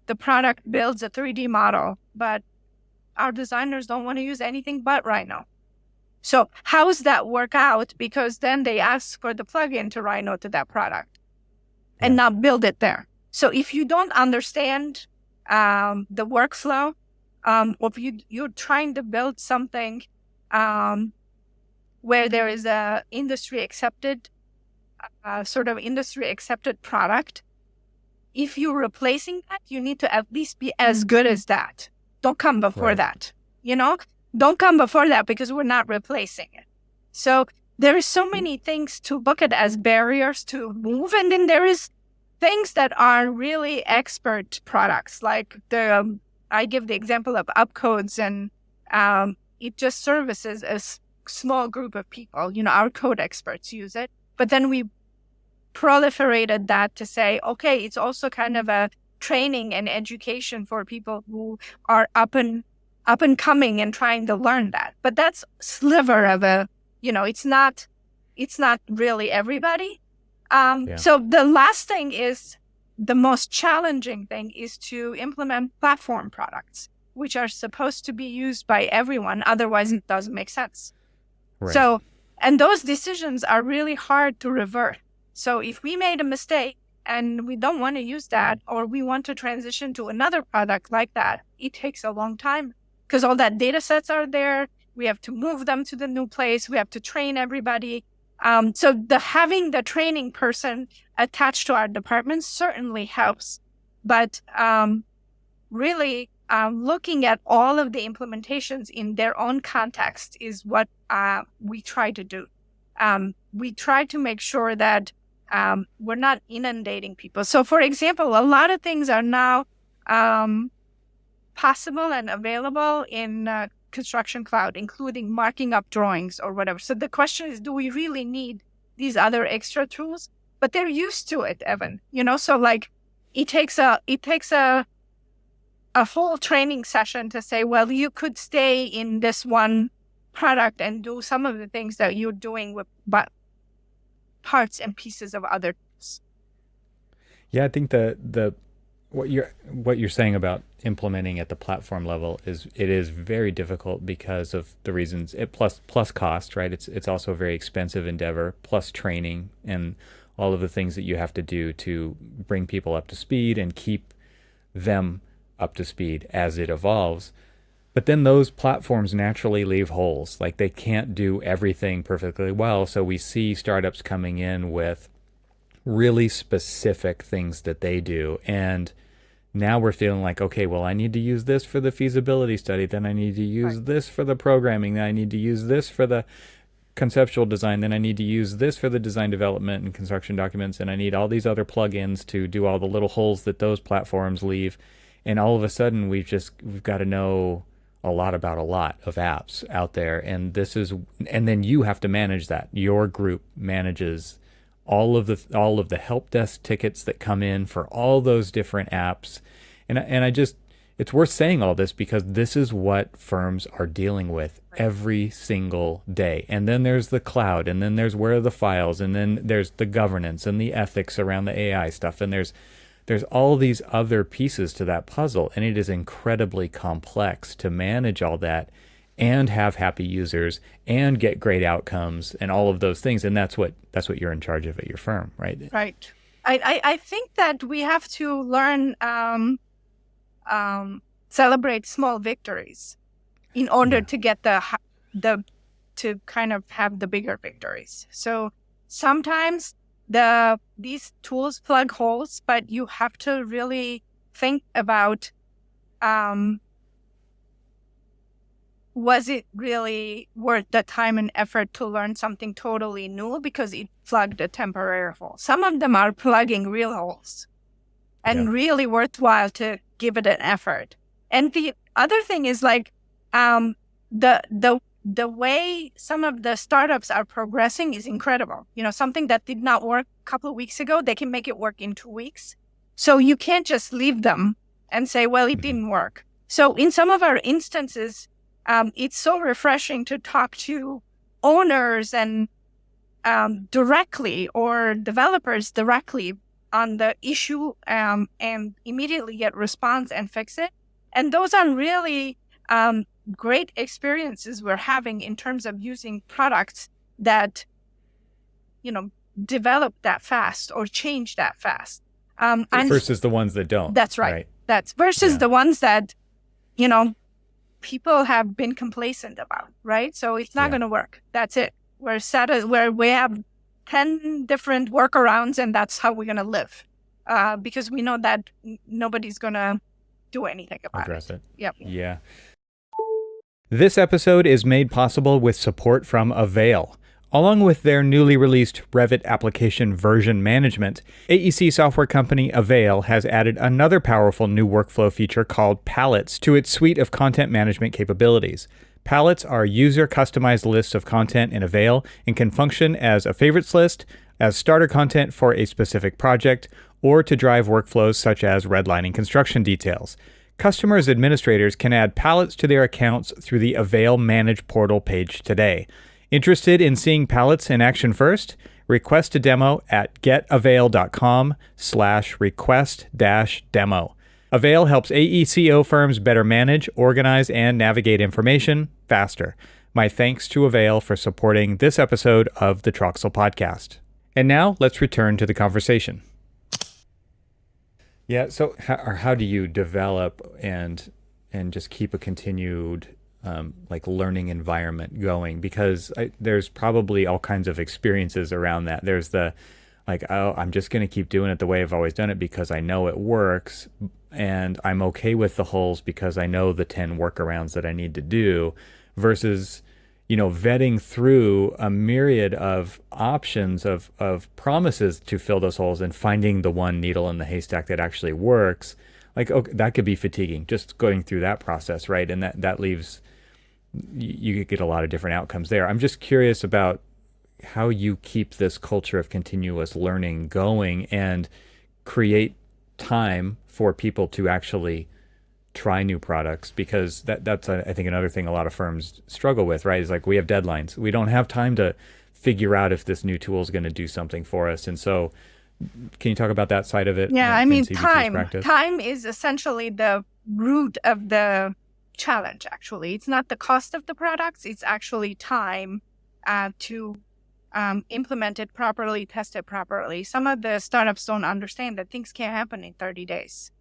[SPEAKER 2] The product builds a 3D model, but our designers don't want to use anything but Rhino. So how does that work out? Because then they ask for the plugin to Rhino to that product and not build it there. So if you don't understand the workflow, or if you're trying to build something where there is a industry accepted product, if you're replacing that, you need to at least be as good as that. Don't come before that, Don't come before that because we're not replacing it. So there is so many things to look at as barriers to move. And then there is things that are really expert products, like I give the example of upcodes, and it just services a small group of people. Our code experts use it. But then we proliferated that to say, okay, it's also kind of a training and education for people who are up and coming and trying to learn that. But that's sliver of it's not really everybody. So the last thing is, the most challenging thing is to implement platform products, which are supposed to be used by everyone. Otherwise, it doesn't make sense. Right. So, and those decisions are really hard to revert. So if we made a mistake and we don't want to use that, or we want to transition to another product like that, it takes a long time because all that data sets are there. We have to move them to the new place. We have to train everybody. So having the training person attached to our department certainly helps. But really looking at all of the implementations in their own context is what we try to do. We try to make sure that we're not inundating people. So, for example, a lot of things are now possible and available in Construction Cloud, including marking up drawings or whatever. So the question is, do we really need these other extra tools? But they're used to it, Evan. So like it takes a whole training session to say, well, you could stay in this one product and do some of the things that you're doing with parts and pieces of other tools.
[SPEAKER 1] Yeah, I think the what you're saying about implementing at the platform level is it is very difficult because of the reasons plus cost, right? It's also a very expensive endeavor, plus training and all of the things that you have to do to bring people up to speed and keep them up to speed as it evolves. But then those platforms naturally leave holes. Like they can't do everything perfectly well. So we see startups coming in with really specific things that they do. And now we're feeling like, okay, well, I need to use this for the feasibility study. Then I need to use this for the programming. Then I need to use this for the conceptual design. Then I need to use this for the design development and construction documents. And I need all these other plugins to do all the little holes that those platforms leave. And all of a sudden, we've got to know a lot about a lot of apps out there. And then you have to manage that. Your group manages all of the help desk tickets that come in for all those different apps. And it's worth saying all this because this is what firms are dealing with every single day. And then there's the cloud, and then there's where are the files, and then there's the governance and the ethics around the AI stuff. And there's all these other pieces to that puzzle, and it is incredibly complex to manage all that and have happy users and get great outcomes and all of those things. And that's what you're in charge of at your firm, right?
[SPEAKER 2] Right. I think that we have to learn celebrate small victories in order to get to kind of have the bigger victories. So sometimes these tools plug holes, but you have to really think about was it really worth the time and effort to learn something totally new because it plugged a temporary hole? Some of them are plugging real holes and really worthwhile to give it an effort. And the other thing is like the way some of the startups are progressing is incredible. Something that did not work a couple of weeks ago, they can make it work in 2 weeks. So you can't just leave them and say, well, it didn't work. So in some of our instances, it's so refreshing to talk to owners and directly or developers directly on the issue and immediately get response and fix it. And those are really great experiences we're having in terms of using products that, develop that fast or change that fast.
[SPEAKER 1] Versus the ones that don't.
[SPEAKER 2] That's right. That's versus the ones that, people have been complacent about, right? So it's not going to work. That's it. We're set where we have 10 different workarounds and that's how we're going to live because we know that nobody's going to do anything about
[SPEAKER 1] address it.
[SPEAKER 2] Yep.
[SPEAKER 1] Yeah. This episode is made possible with support from Avail. Along with their newly released Revit application version management, AEC software company Avail has added another powerful new workflow feature called palettes to its suite of content management capabilities. Palettes are user-customized lists of content in Avail and can function as a favorites list, as starter content for a specific project, or to drive workflows such as redlining construction details. Customers administrators can add palettes to their accounts through the Avail Manage portal page today. Interested in seeing palettes in action first? Request a demo at getavail.com/request-demo. Avail helps AECO firms better manage, organize, and navigate information faster. My thanks to Avail for supporting this episode of the Troxel Podcast. And now let's return to the conversation. Yeah, so how do you develop and just keep a continued learning environment going? Because there's probably all kinds of experiences around that. There's the I'm just going to keep doing it the way I've always done it because I know it works and I'm okay with the holes because I know the 10 workarounds that I need to do, versus vetting through a myriad of options of promises to fill those holes and finding the one needle in the haystack that actually works. That could be fatiguing, just going through that process, right? And that leaves, you could get a lot of different outcomes there. I'm just curious about how you keep this culture of continuous learning going and create time for people to actually try new products, because that's I think another thing a lot of firms struggle with, right? Is we have deadlines. We don't have time to figure out if this new tool is going to do something for us. And so Can you talk about that side of it
[SPEAKER 2] Yeah, I
[SPEAKER 1] in
[SPEAKER 2] mean,
[SPEAKER 1] CBT's practice?
[SPEAKER 2] time is essentially the root of the challenge, actually. It's not the cost of the products, it's actually time to implement it properly, test it properly. Some of the startups don't understand that things can't happen in 30 days.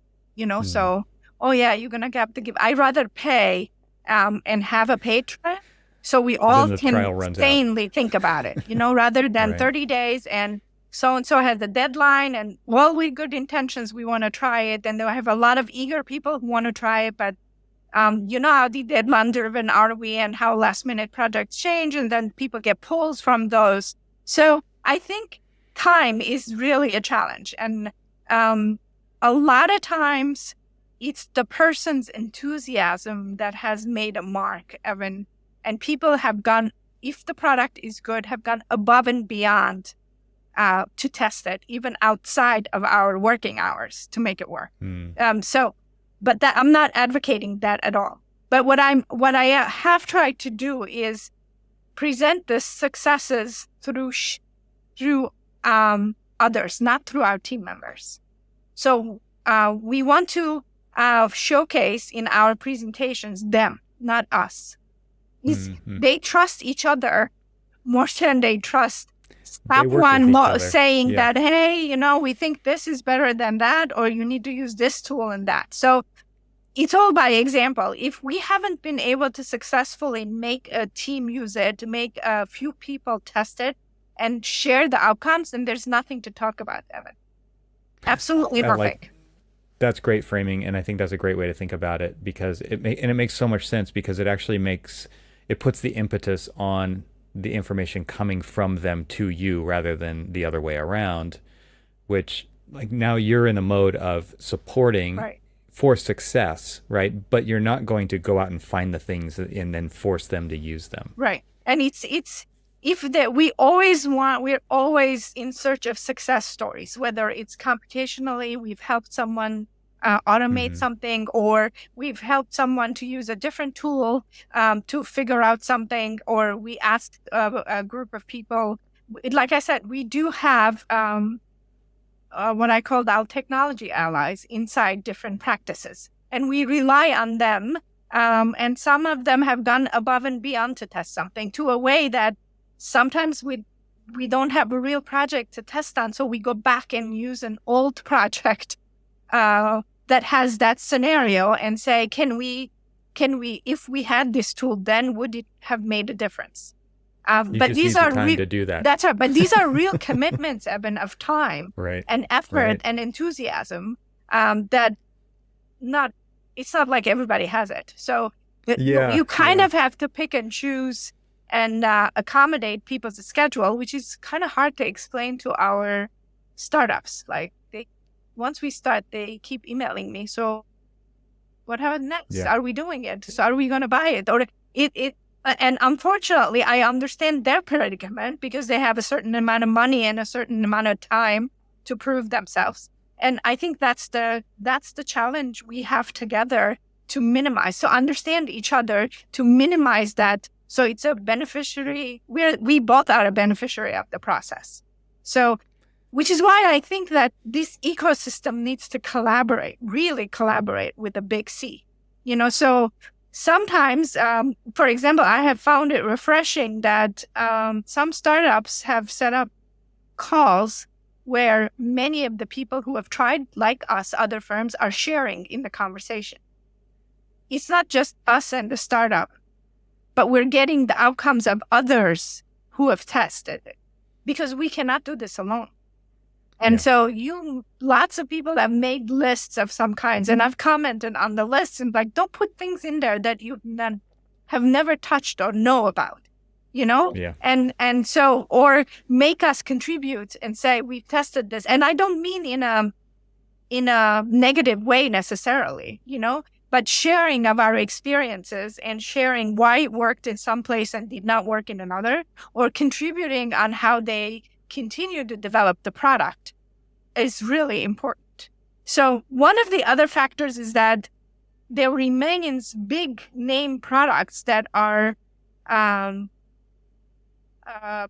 [SPEAKER 2] So, oh yeah, you're going to have to give. I'd rather pay and have a paid trial so we all
[SPEAKER 1] Then the
[SPEAKER 2] can
[SPEAKER 1] trial runs out.
[SPEAKER 2] sanely think about it, rather than
[SPEAKER 1] Right.
[SPEAKER 2] 30 days and so-and-so has a deadline and well, with good intentions, we want to try it. And I have a lot of eager people who want to try it, but you know how the deadline driven are we and how last minute projects change and then people get pulls from those. So I think time is really a challenge. And a lot of times it's the person's enthusiasm that has made a mark, Evan. And people have gone, if the product is good, have gone above and beyond to test it, even outside of our working hours to make it work. But that I'm not advocating that at all. But what I have tried to do is present the successes through others, not through our team members. So we want to showcase in our presentations them, not us. They trust each other more than they trust someone saying that, hey, we think this is better than that, or you need to use this tool and that. So it's all by example. If we haven't been able to successfully make a team use it, make a few people test it and share the outcomes, then there's nothing to talk about, Evan. Absolutely perfect.
[SPEAKER 1] That's great framing, and I think that's a great way to think about it because it makes so much sense because it actually puts the impetus on the information coming from them to you rather than the other way around, which like now you're in a mode of supporting for success, right? But you're not going to go out and find the things and then force them to use them.
[SPEAKER 2] Right. And we're always in search of success stories, whether it's computationally, we've helped someone automate something, or we've helped someone to use a different tool to figure out something, or we asked a group of people. Like I said, we do have what I call our technology allies inside different practices, and we rely on them. And some of them have gone above and beyond to test something to a way that sometimes we don't have a real project to test on, so we go back and use an old project that has that scenario and say, can we, if we had this tool, then would it have made a difference? But these are
[SPEAKER 1] time to do that.
[SPEAKER 2] That's right. But these are real commitments, Evan, of time and effort and enthusiasm. It's not like everybody has it. So you kind of have to pick and choose and accommodate people's schedule, which is kind of hard to explain to our startups. Like once we start, they keep emailing me. So what happens next? Are we doing it? So are we going to buy it? Or and unfortunately, I understand their predicament because they have a certain amount of money and a certain amount of time to prove themselves. And I think that's the challenge we have together to minimize. So understand each other to minimize that. So it's a beneficiary. We both are a beneficiary of the process. So, which is why I think that this ecosystem needs to really collaborate with a big C. So sometimes, for example, I have found it refreshing that some startups have set up calls where many of the people who have tried, like us, other firms, are sharing in the conversation. It's not just us and the startup, but we're getting the outcomes of others who have tested it because we cannot do this alone. And so lots of people have made lists of some kinds, and I've commented on the lists and like, don't put things in there that you have never touched or know about, and so, or make us contribute and say, we've tested this. And I don't mean in a negative way necessarily, but sharing of our experiences and sharing why it worked in some place and did not work in another, or contributing on how they continue to develop the product is really important. So one of the other factors is that there remains big name products that are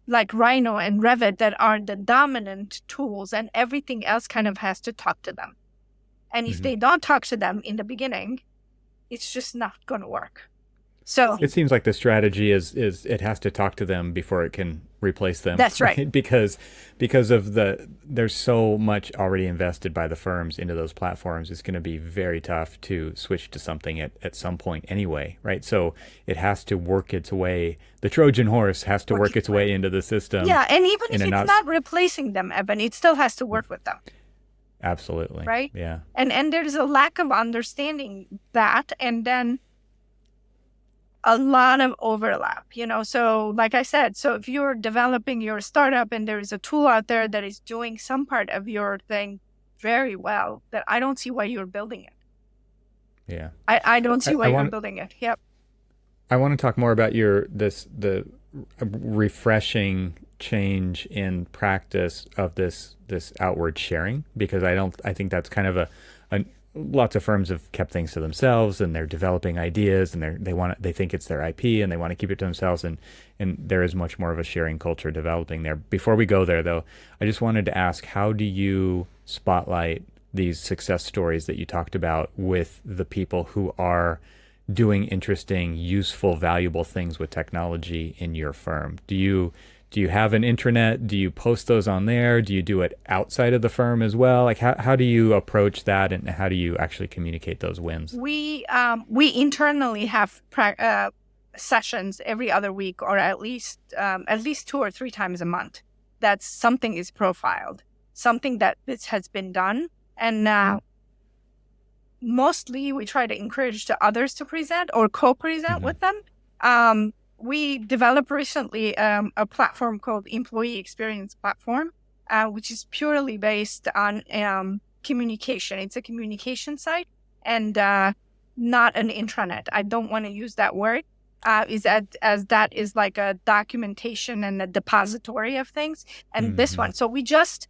[SPEAKER 2] like Rhino and Revit that are the dominant tools, and everything else kind of has to talk to them. And if they don't talk to them in the beginning, it's just not going to work. So
[SPEAKER 1] it seems like the strategy is it has to talk to them before it can replace them.
[SPEAKER 2] That's right.
[SPEAKER 1] Because of there's so much already invested by the firms into those platforms. It's going to be very tough to switch to something at some point anyway, right? So it has to work its way. The Trojan horse has to work its way into the system.
[SPEAKER 2] Yeah, and even if it's not replacing them, Evan, it still has to work with them.
[SPEAKER 1] Absolutely.
[SPEAKER 2] Right?
[SPEAKER 1] Yeah.
[SPEAKER 2] And there's a lack of understanding that, and then a lot of overlap, so like I said, so if you're developing your startup and there is a tool out there that is doing some part of your thing very well, that I don't see why you're building it.
[SPEAKER 1] Yeah.
[SPEAKER 2] I don't see why you're building it. Yep.
[SPEAKER 1] I want to talk more about the refreshing change in practice of this outward sharing, because I think that's kind of lots of firms have kept things to themselves, and they're developing ideas, and they think it's their IP, and they want to keep it to themselves, and there is much more of a sharing culture developing there. Before we go there, though, I just wanted to ask, how do you spotlight these success stories that you talked about with the people who are doing interesting, useful, valuable things with technology in your firm? Do you have an intranet? Do you post those on there? Do you do it outside of the firm as well? Like how do you approach that, and how do you actually communicate those wins?
[SPEAKER 2] We internally have sessions every other week, or at least 2 or 3 times a month. That something is profiled, something that this has been done, and mostly we try to encourage the others to present or co-present with them. We developed recently a platform called Employee Experience Platform, which is purely based on communication. It's a communication site and not an intranet. I don't want to use that word, as that is like a documentation and a depository of things. And this one, so we just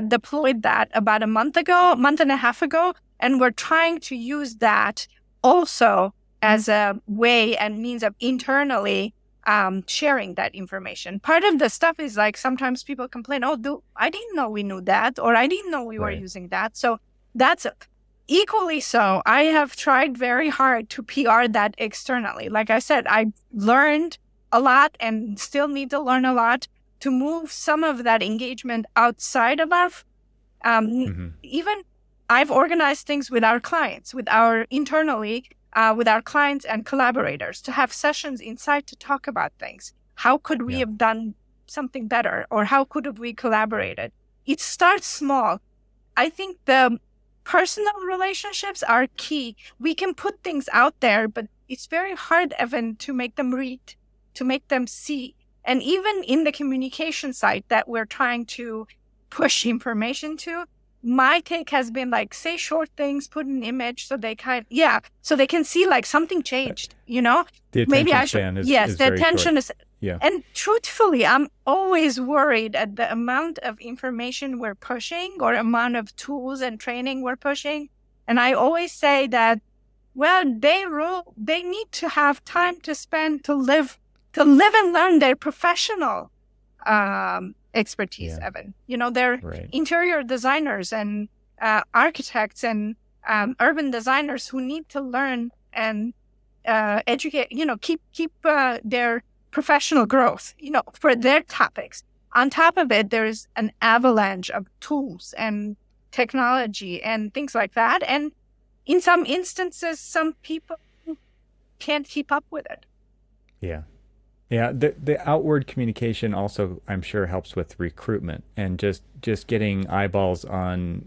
[SPEAKER 2] deployed that about a month and a half ago, and we're trying to use that also as a way and means of internally sharing that information. Part of the stuff is like sometimes people complain, I didn't know we knew that, or I didn't know we were using that. So that's equally so. I have tried very hard to PR that externally. Like I said, I learned a lot and still need to learn a lot to move some of that engagement outside of us. Even I've organized things with our clients, with our clients and collaborators, to have sessions inside to talk about things. How could we have done something better, or how could we collaborated? It starts small. I think the personal relationships are key. We can put things out there, but it's very hard, Evan, to make them read, to make them see. And even in the communication side that we're trying to push information to, my take has been like, say short things, put an image so they so they can see like something changed,
[SPEAKER 1] The attention span is
[SPEAKER 2] the attention
[SPEAKER 1] short.
[SPEAKER 2] is, and truthfully, I'm always worried at the amount of information we're pushing, or amount of tools and training we're pushing. And I always say that, well, they need to have time to spend to live and learn their professional expertise, Evan. They're interior designers and architects and urban designers who need to learn and educate, keep their professional growth, for their topics. On top of it, there's an avalanche of tools and technology and things like that. And in some instances, some people can't keep up with it.
[SPEAKER 1] Yeah. Yeah, the outward communication also, I'm sure, helps with recruitment and just getting eyeballs on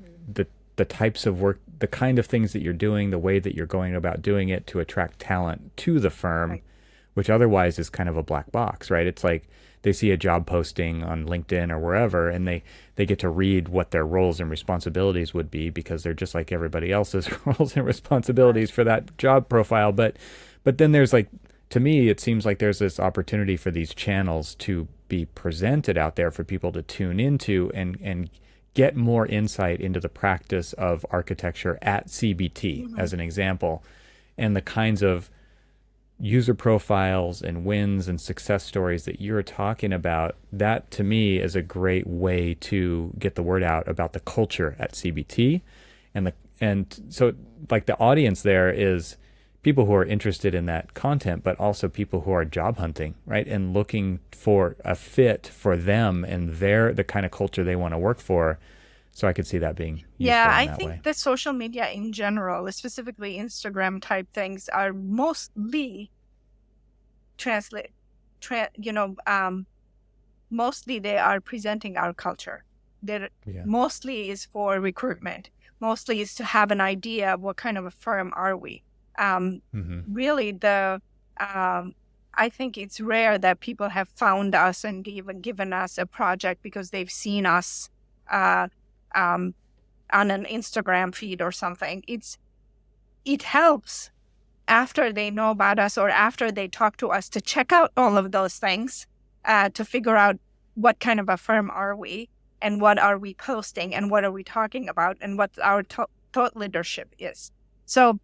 [SPEAKER 1] the types of work, the kind of things that you're doing, the way that you're going about doing it to attract talent to the firm, which otherwise is kind of a black box, right? It's like they see a job posting on LinkedIn or wherever, and they get to read what their roles and responsibilities would be, because they're just like everybody else's roles and responsibilities for that job profile. But then there's like, to me, it seems like there's this opportunity for these channels to be presented out there for people to tune into and get more insight into the practice of architecture at CBT, as an example, and the kinds of user profiles and wins and success stories that you're talking about, that to me is a great way to get the word out about the culture at CBT. And so like the audience there is people who are interested in that content, but also people who are job hunting, right? And looking for a fit for them and the kind of culture they want to work for. So I could see that being useful in
[SPEAKER 2] I
[SPEAKER 1] that
[SPEAKER 2] think
[SPEAKER 1] way.
[SPEAKER 2] that social media in general, specifically Instagram type things, are mostly mostly they are presenting our culture. They're mostly is for recruitment. Mostly is to have an idea of what kind of a firm are we. Really, I think it's rare that people have found us and even given us a project because they've seen us on an Instagram feed or something. It helps after they know about us or after they talk to us to check out all of those things, to figure out what kind of a firm are we and what are we posting and what are we talking about and what our thought leadership is. So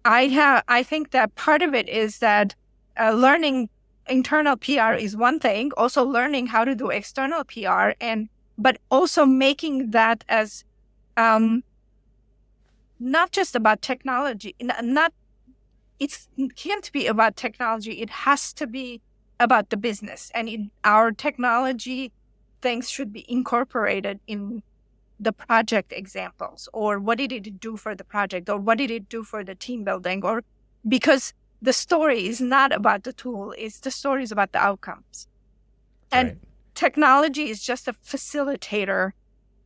[SPEAKER 2] I think that part of it is that learning internal PR is one thing, also learning how to do external PR, but also making that as not just about technology. It can't be about technology. It has to be about the business, and our technology things should be incorporated in the project examples, or what did it do for the project, or what did it do for the team building, or because the story is not about the tool, the story is about the outcomes. And technology is just a facilitator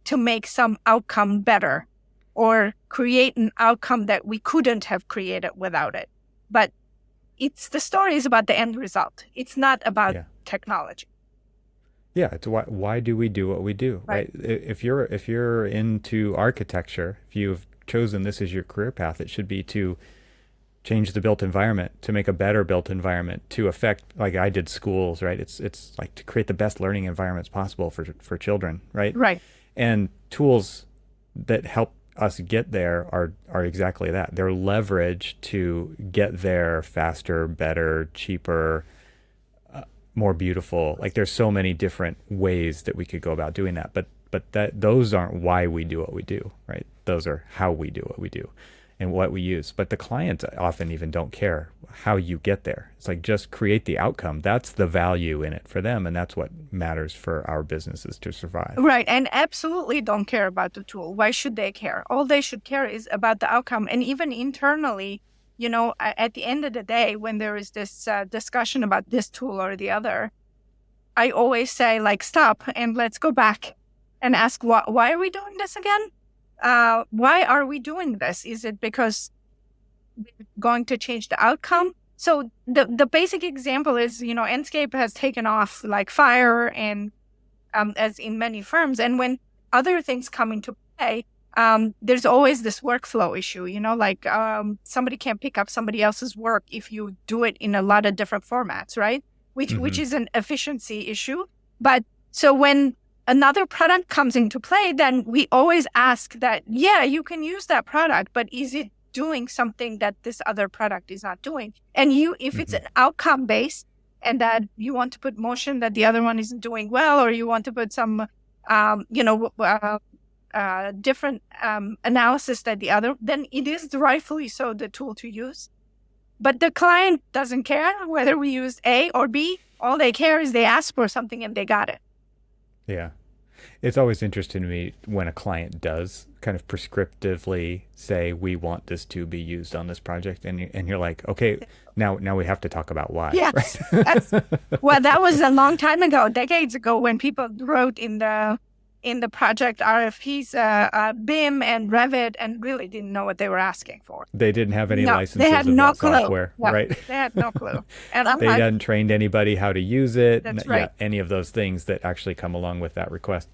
[SPEAKER 2] to make some outcome better or create an outcome that we couldn't have created without it. But the story is about the end result. It's not about technology.
[SPEAKER 1] Yeah, it's why do we do what we do, right? If you're into architecture, if you've chosen this as your career path, it should be to change the built environment, to make a better built environment, to affect, like I did, schools, right? It's like to create the best learning environments possible for children, right?
[SPEAKER 2] Right.
[SPEAKER 1] And tools that help us get there are exactly that. They're leverage to get there faster, better, cheaper, more beautiful. Like there's so many different ways that we could go about doing that, but those aren't why we do what we do, right? Those are how we do what we do and what we use. But the clients often even don't care how you get there. It's like, just create the outcome. That's the value in it for them, and that's what matters for our businesses to survive.
[SPEAKER 2] Right, and absolutely don't care about the tool. Why should they care? All they should care is about the outcome. And even internally, at the end of the day, when there is this discussion about this tool or the other, I always say, like, stop and let's go back and ask, why are we doing this again? Why are we doing this? Is it because we're going to change the outcome? So the basic example is, Enscape has taken off like fire, and as in many firms. And when other things come into play, there's always this workflow issue, like somebody can't pick up somebody else's work if you do it in a lot of different formats, right? Which is an efficiency issue. But so when another product comes into play, then we always ask that, you can use that product, but is it doing something that this other product is not doing? And if it's an outcome based and that you want to put motion that the other one isn't doing well, or you want to put some, different analysis that the other, then it is rightfully so the tool to use. But the client doesn't care whether we use A or B. All they care is they ask for something and they got it.
[SPEAKER 1] Yeah. It's always interesting to me when a client does kind of prescriptively say, we want this to be used on this project. And you're like, okay, now we have to talk about why.
[SPEAKER 2] Yes.
[SPEAKER 1] Right?
[SPEAKER 2] Well, that was a long time ago, decades ago, when people wrote in the project RFPs, BIM and Revit, and really didn't know what they were asking for.
[SPEAKER 1] They didn't have any licenses
[SPEAKER 2] they had
[SPEAKER 1] of
[SPEAKER 2] no
[SPEAKER 1] that
[SPEAKER 2] clue.
[SPEAKER 1] software,
[SPEAKER 2] No,
[SPEAKER 1] right?
[SPEAKER 2] They had no clue. And
[SPEAKER 1] they hadn't trained anybody how to use it.
[SPEAKER 2] That's right.
[SPEAKER 1] Any of those things that actually come along with that request.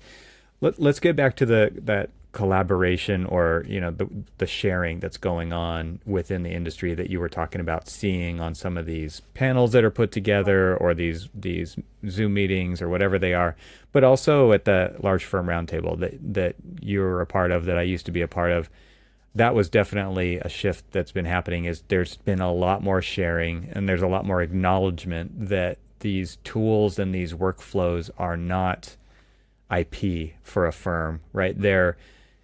[SPEAKER 1] Let's get back to that collaboration, or the sharing that's going on within the industry that you were talking about, seeing on some of these panels that are put together, or these Zoom meetings or whatever they are, but also at the large firm roundtable that you're a part of, that I used to be a part of. that was definitely a shift that's been happening. Is there's been a lot more sharing and there's a lot more acknowledgement that these tools and these workflows are not IP for a firm, right?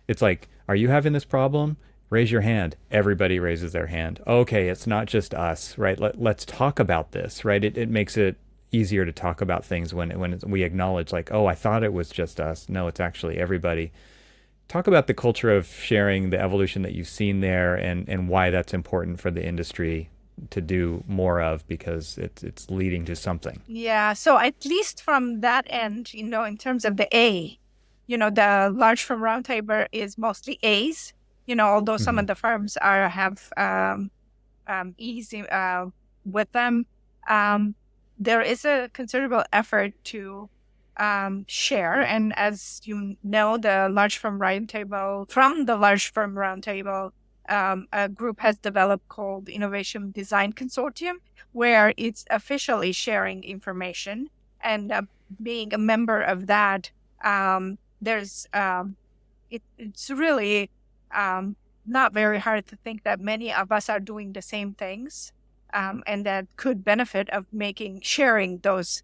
[SPEAKER 1] It's like, are you having this problem? Raise your hand. Everybody raises their hand. Okay, it's not just us, right? Let's talk about this, right? It makes it easier to talk about things when we acknowledge, like, oh, I thought it was just us. No, it's actually everybody. Talk about the culture of sharing, the evolution that you've seen there, and why that's important for the industry to do more of, because it's leading to something.
[SPEAKER 2] Yeah. So at least from that end, in terms of the A, the large firm roundtable is mostly A's, although some
[SPEAKER 1] Mm-hmm.
[SPEAKER 2] of the firms have E's with them. There is a considerable effort to share. And as you know, from the large firm roundtable, a group has developed called Innovation Design Consortium, where it's officially sharing information. And being a member of that, it's really not very hard to think that many of us are doing the same things, and that could benefit of sharing those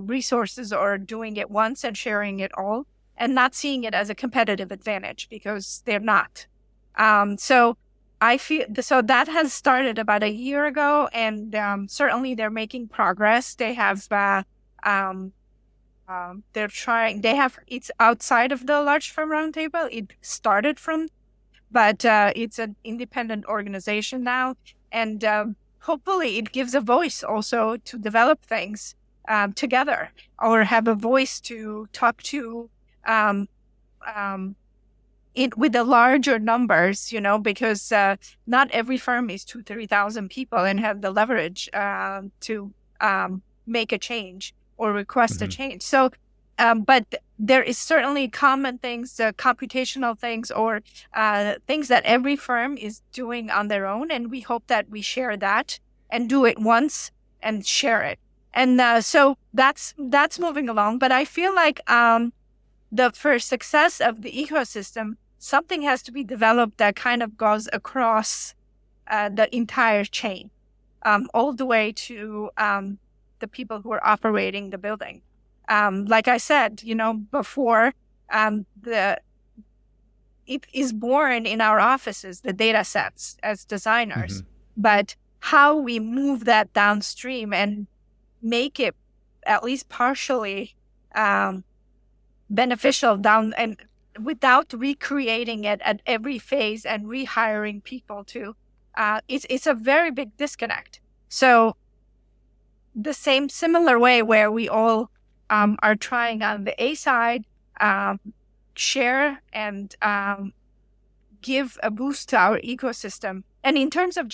[SPEAKER 2] resources, or doing it once and sharing it all, and not seeing it as a competitive advantage, because they're not. So I feel so that has started about a year ago, and certainly they're making progress. They have it's outside of the large firm roundtable. It started from, but it's an independent organization now, and hopefully it gives a voice also to develop things together, or have a voice to talk to um, um, with the larger numbers, because not every firm is 2,000-3,000 people and have the leverage to make a change or request a
[SPEAKER 1] Mm-hmm.
[SPEAKER 2] change. So, but there is certainly common things, computational things, or things that every firm is doing on their own. And we hope that we share that and do it once and share it. And so that's moving along. But I feel like for success of the ecosystem, something has to be developed that kind of goes across the entire chain, all the way to the people who are operating the building. Like I said, before, it is born in our offices, the data sets as designers,
[SPEAKER 1] Mm-hmm.
[SPEAKER 2] but how we move that downstream and make it at least partially beneficial down, and without recreating it at every phase and rehiring people to, it's a very big disconnect. So the similar way where we all are trying on the A side, share and give a boost to our ecosystem. And in terms of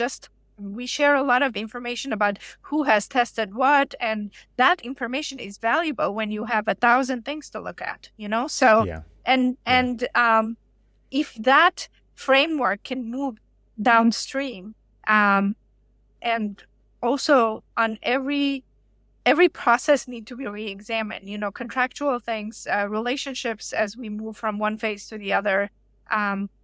[SPEAKER 2] we share a lot of information about who has tested what, and that information is valuable when you have 1,000 things to look at, So,
[SPEAKER 1] Yeah.
[SPEAKER 2] and if that framework can move downstream, and also on every process need to be re-examined, contractual things, relationships as we move from one phase to the other.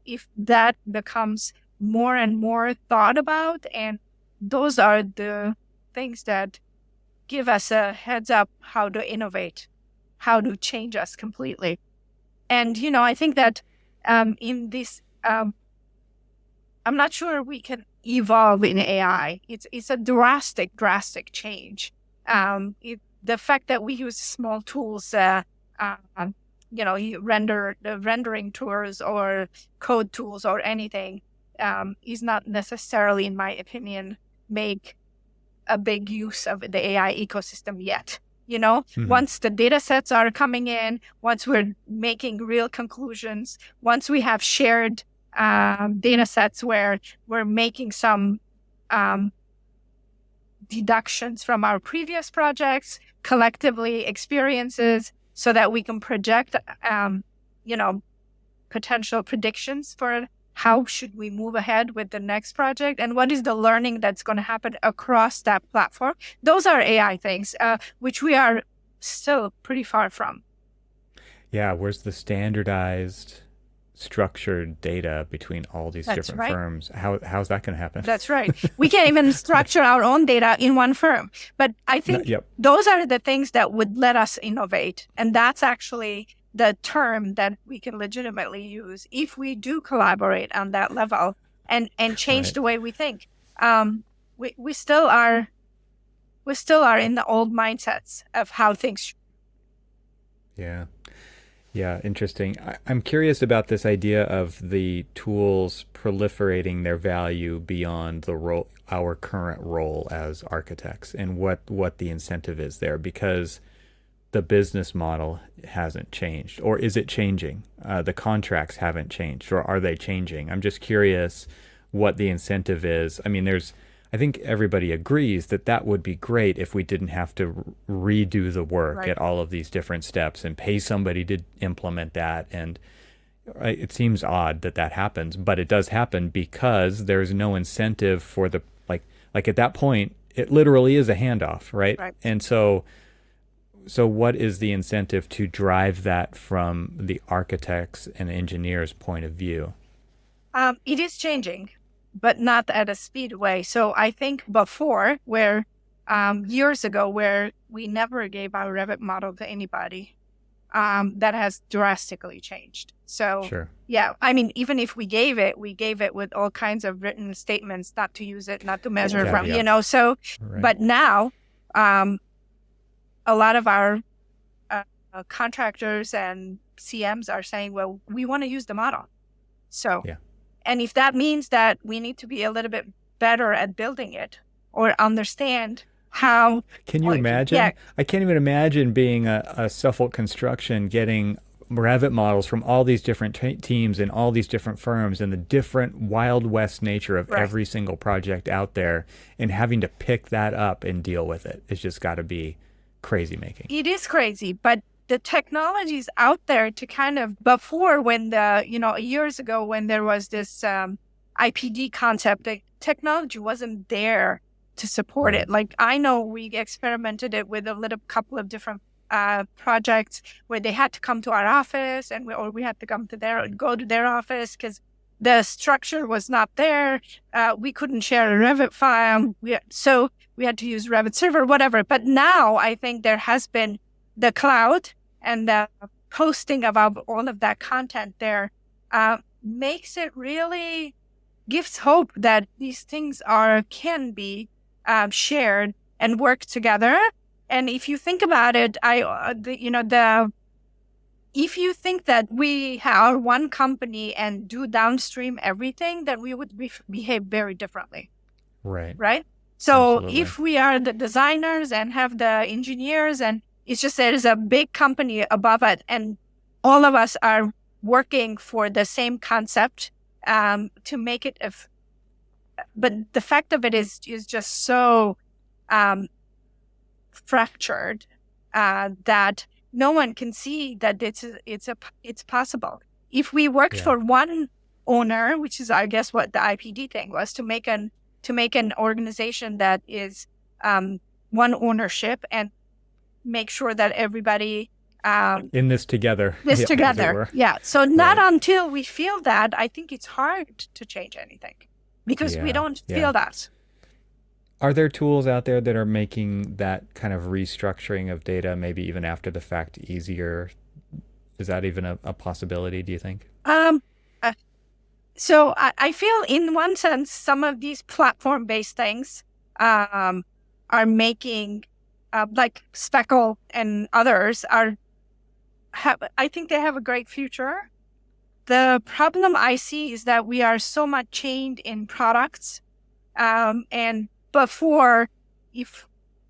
[SPEAKER 2] If that becomes more and more thought about, and those are the things that give us a heads up how to innovate, how to change us completely. And, I think that in this, I'm not sure we can evolve in AI. It's a drastic change. The fact that we use small tools, rendering tools or code tools or anything, is not necessarily, in my opinion, make a big use of the AI ecosystem yet.
[SPEAKER 1] Mm-hmm.
[SPEAKER 2] Once the data sets are coming in, once we're making real conclusions, once we have shared data sets where we're making some deductions from our previous projects, collectively experiences, so that we can project, potential predictions for how should we move ahead with the next project, and what is the learning that's going to happen across that platform. Those are AI things, which we are still pretty far from.
[SPEAKER 1] Yeah. Where's the standardized structured data between all these
[SPEAKER 2] That's
[SPEAKER 1] different
[SPEAKER 2] right.
[SPEAKER 1] firms. How's that going to happen?
[SPEAKER 2] That's right. We can't even structure our own data in one firm. But I
[SPEAKER 1] No,
[SPEAKER 2] think
[SPEAKER 1] yep.
[SPEAKER 2] those are the things that would let us innovate. And that's actually the term that we can legitimately use if we do collaborate on that level and change
[SPEAKER 1] Right.
[SPEAKER 2] the way we think. We still are in the old mindsets of how things.
[SPEAKER 1] Yeah. Yeah, interesting. I'm curious about this idea of the tools proliferating their value beyond the role, our current role as architects, and what the incentive is there, because the business model hasn't changed, or is it changing? The contracts haven't changed, or are they changing? I'm just curious what the incentive is. I mean, I think everybody agrees that that would be great if we didn't have to redo the work
[SPEAKER 2] Right.
[SPEAKER 1] at all of these different steps and pay somebody to implement that. And it seems odd that that happens, but it does happen because there's no incentive for the like at that point, it literally is a handoff, right?
[SPEAKER 2] Right.
[SPEAKER 1] And so what is the incentive to drive that from the architect's and engineer's point of view?
[SPEAKER 2] It is changing, but not at a speed way. So I think before, where years ago, where we never gave our Revit model to anybody, that has drastically changed. So
[SPEAKER 1] Sure.
[SPEAKER 2] yeah, I mean, even if we gave it with all kinds of written statements not to use it, not to measure from,
[SPEAKER 1] Caveats.
[SPEAKER 2] so,
[SPEAKER 1] Right.
[SPEAKER 2] but now, a lot of our contractors and CMs are saying, well, we want to use the model. So,
[SPEAKER 1] Yeah.
[SPEAKER 2] and if that means that we need to be a little bit better at building it or understand how.
[SPEAKER 1] Can you imagine?
[SPEAKER 2] Yeah.
[SPEAKER 1] I can't even imagine being a Suffolk Construction getting Revit models from all these different teams and all these different firms and the different Wild West nature of
[SPEAKER 2] Right.
[SPEAKER 1] every single project out there, and having to pick that up and deal with it. It's just got to be crazy making.
[SPEAKER 2] It is crazy, but the technology is out there to kind of, before, when years ago when there was this IPD concept, the technology wasn't there to support it. Like, I know we experimented it with a couple of different projects where they had to come to our office or we had to go to their office because the structure was not there. We couldn't share a Revit file. So we had to use Revit server, whatever. But now I think there has been the cloud and the posting of all of that content there makes it really, gives hope that these things can be shared and work together. And if you think about it, if you think that we are one company and do downstream everything, then we would behave very differently.
[SPEAKER 1] Right.
[SPEAKER 2] Right. So
[SPEAKER 1] Absolutely.
[SPEAKER 2] if we are the designers and have the engineers, and it's just there is a big company above it, and all of us are working for the same concept to make it. But the fact of it is just so fractured that no one can see that it's possible. If we worked for one owner, which is, I guess, what the IPD thing was, to make an organization that is one ownership and make sure that everybody
[SPEAKER 1] in this together.
[SPEAKER 2] Yeah. So not until we feel that, I think it's hard to change anything because we don't feel that.
[SPEAKER 1] Are there tools out there that are making that kind of restructuring of data, maybe even after the fact, easier? Is that even a possibility, do you think?
[SPEAKER 2] So I feel, in one sense, some of these platform-based things are making, like Speckle and others I think they have a great future. The problem I see is that we are so much chained in products, and before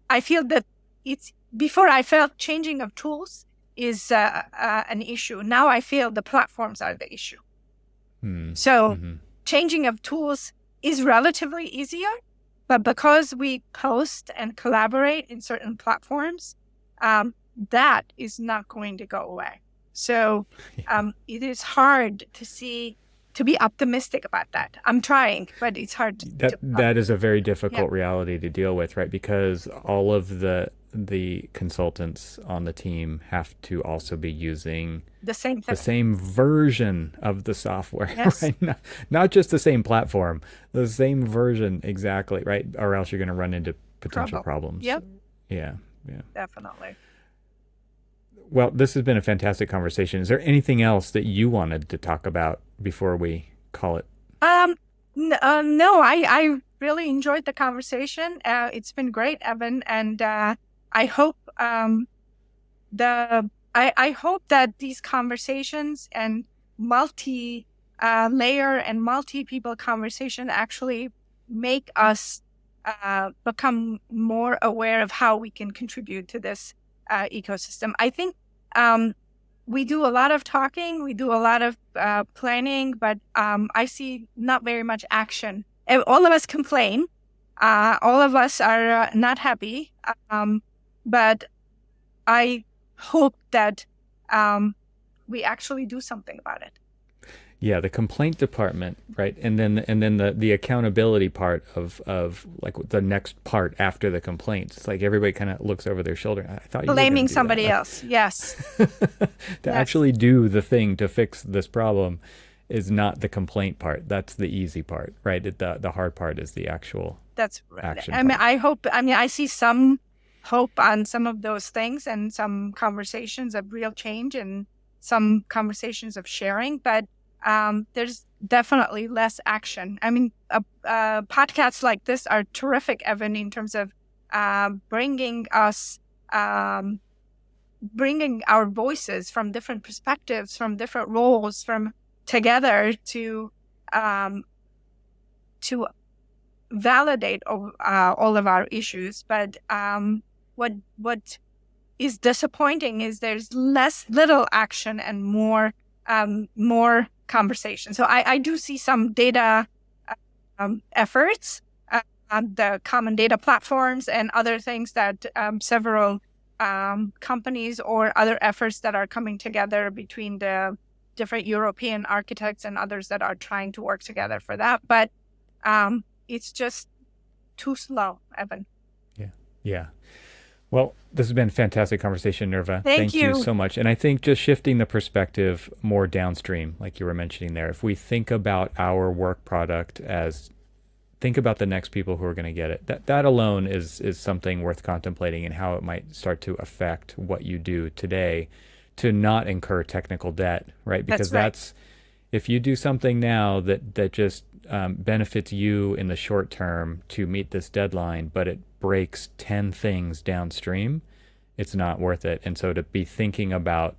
[SPEAKER 2] I felt changing of tools is an issue. Now I feel the platforms are the issue. So changing of tools is relatively easier, but because we post and collaborate in certain platforms, that is not going to go away. So it is hard to be optimistic about that. I'm trying, but it's hard.
[SPEAKER 1] That is a very difficult reality to deal with, right? Because all of the the consultants on the team have to also be using
[SPEAKER 2] The same
[SPEAKER 1] the
[SPEAKER 2] thing.
[SPEAKER 1] same version of the software,
[SPEAKER 2] Yes.
[SPEAKER 1] right? Not just the same platform, the same version exactly, right? Or else you're going to run into potential problems.
[SPEAKER 2] Yep,
[SPEAKER 1] Yeah, yeah.
[SPEAKER 2] definitely.
[SPEAKER 1] Well, this has been a fantastic conversation. Is there anything else that you wanted to talk about before we call it?
[SPEAKER 2] Um, no, I really enjoyed the conversation. It's been great, Evan, and I hope the I hope that these conversations and multi layer and multi people conversation actually make us become more aware of how we can contribute to this ecosystem. I think we do a lot of talking, we do a lot of planning, but I see not very much action. All of us complain. All of us are not happy. But I hope that we actually do something about it.
[SPEAKER 1] Yeah, the complaint department, right? And then the accountability part of like the next part after the complaints. It's like everybody kind of looks over their shoulder. I thought you were
[SPEAKER 2] Blaming
[SPEAKER 1] going to do
[SPEAKER 2] somebody
[SPEAKER 1] that.
[SPEAKER 2] else. Yes.
[SPEAKER 1] To
[SPEAKER 2] Yes.
[SPEAKER 1] actually do the thing to fix this problem is not the complaint part. That's the easy part, right? The hard part is the actual
[SPEAKER 2] That's right.
[SPEAKER 1] action
[SPEAKER 2] I mean,
[SPEAKER 1] part.
[SPEAKER 2] I see some hope on some of those things and some conversations of real change and some conversations of sharing, but there's definitely less action. I mean, podcasts like this are terrific, Evan, in terms of bringing us, bringing our voices from different perspectives, from different roles, from together to validate all of our issues. But what is disappointing is there's little action and more conversation. So I do see some data efforts on the common data platforms and other things that several companies or other efforts that are coming together between the different European architects and others that are trying to work together for that. But it's just too slow, Evan.
[SPEAKER 1] Yeah. Yeah. Well, this has been a fantastic conversation, Nirva.
[SPEAKER 2] Thank you.
[SPEAKER 1] So much. And I think just shifting the perspective more downstream, like you were mentioning there, if we think about our work product as think about the next people who are going to get it, that alone is something worth contemplating and how it might start to affect what you do today to not incur technical debt, right? Because that's if you do something now that just benefits you in the short term to meet this deadline, but it breaks 10 things downstream, it's not worth it. And so to be thinking about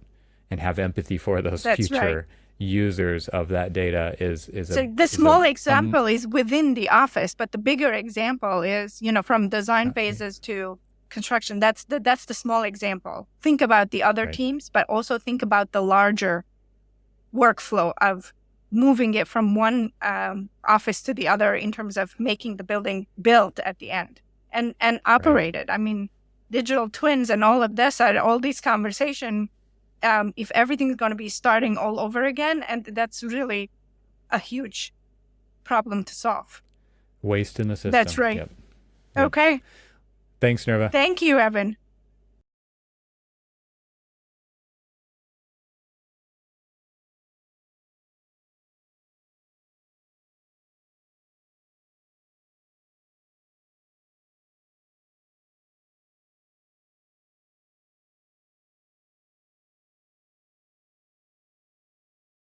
[SPEAKER 1] and have empathy for those future users of that data is
[SPEAKER 2] so the small example is within the office, but the bigger example is, from design phases to construction. That's the small example. Think about the other teams, but also think about the larger workflow of moving it from one office to the other in terms of making the building built at the end and operated. I mean, digital twins and all of this, all these conversation, if everything's going to be starting all over again, and that's really a huge problem to solve.
[SPEAKER 1] Waste in the system.
[SPEAKER 2] That's right.
[SPEAKER 1] Yep.
[SPEAKER 2] Okay.
[SPEAKER 1] Thanks, Nirva.
[SPEAKER 2] Thank you, Evan.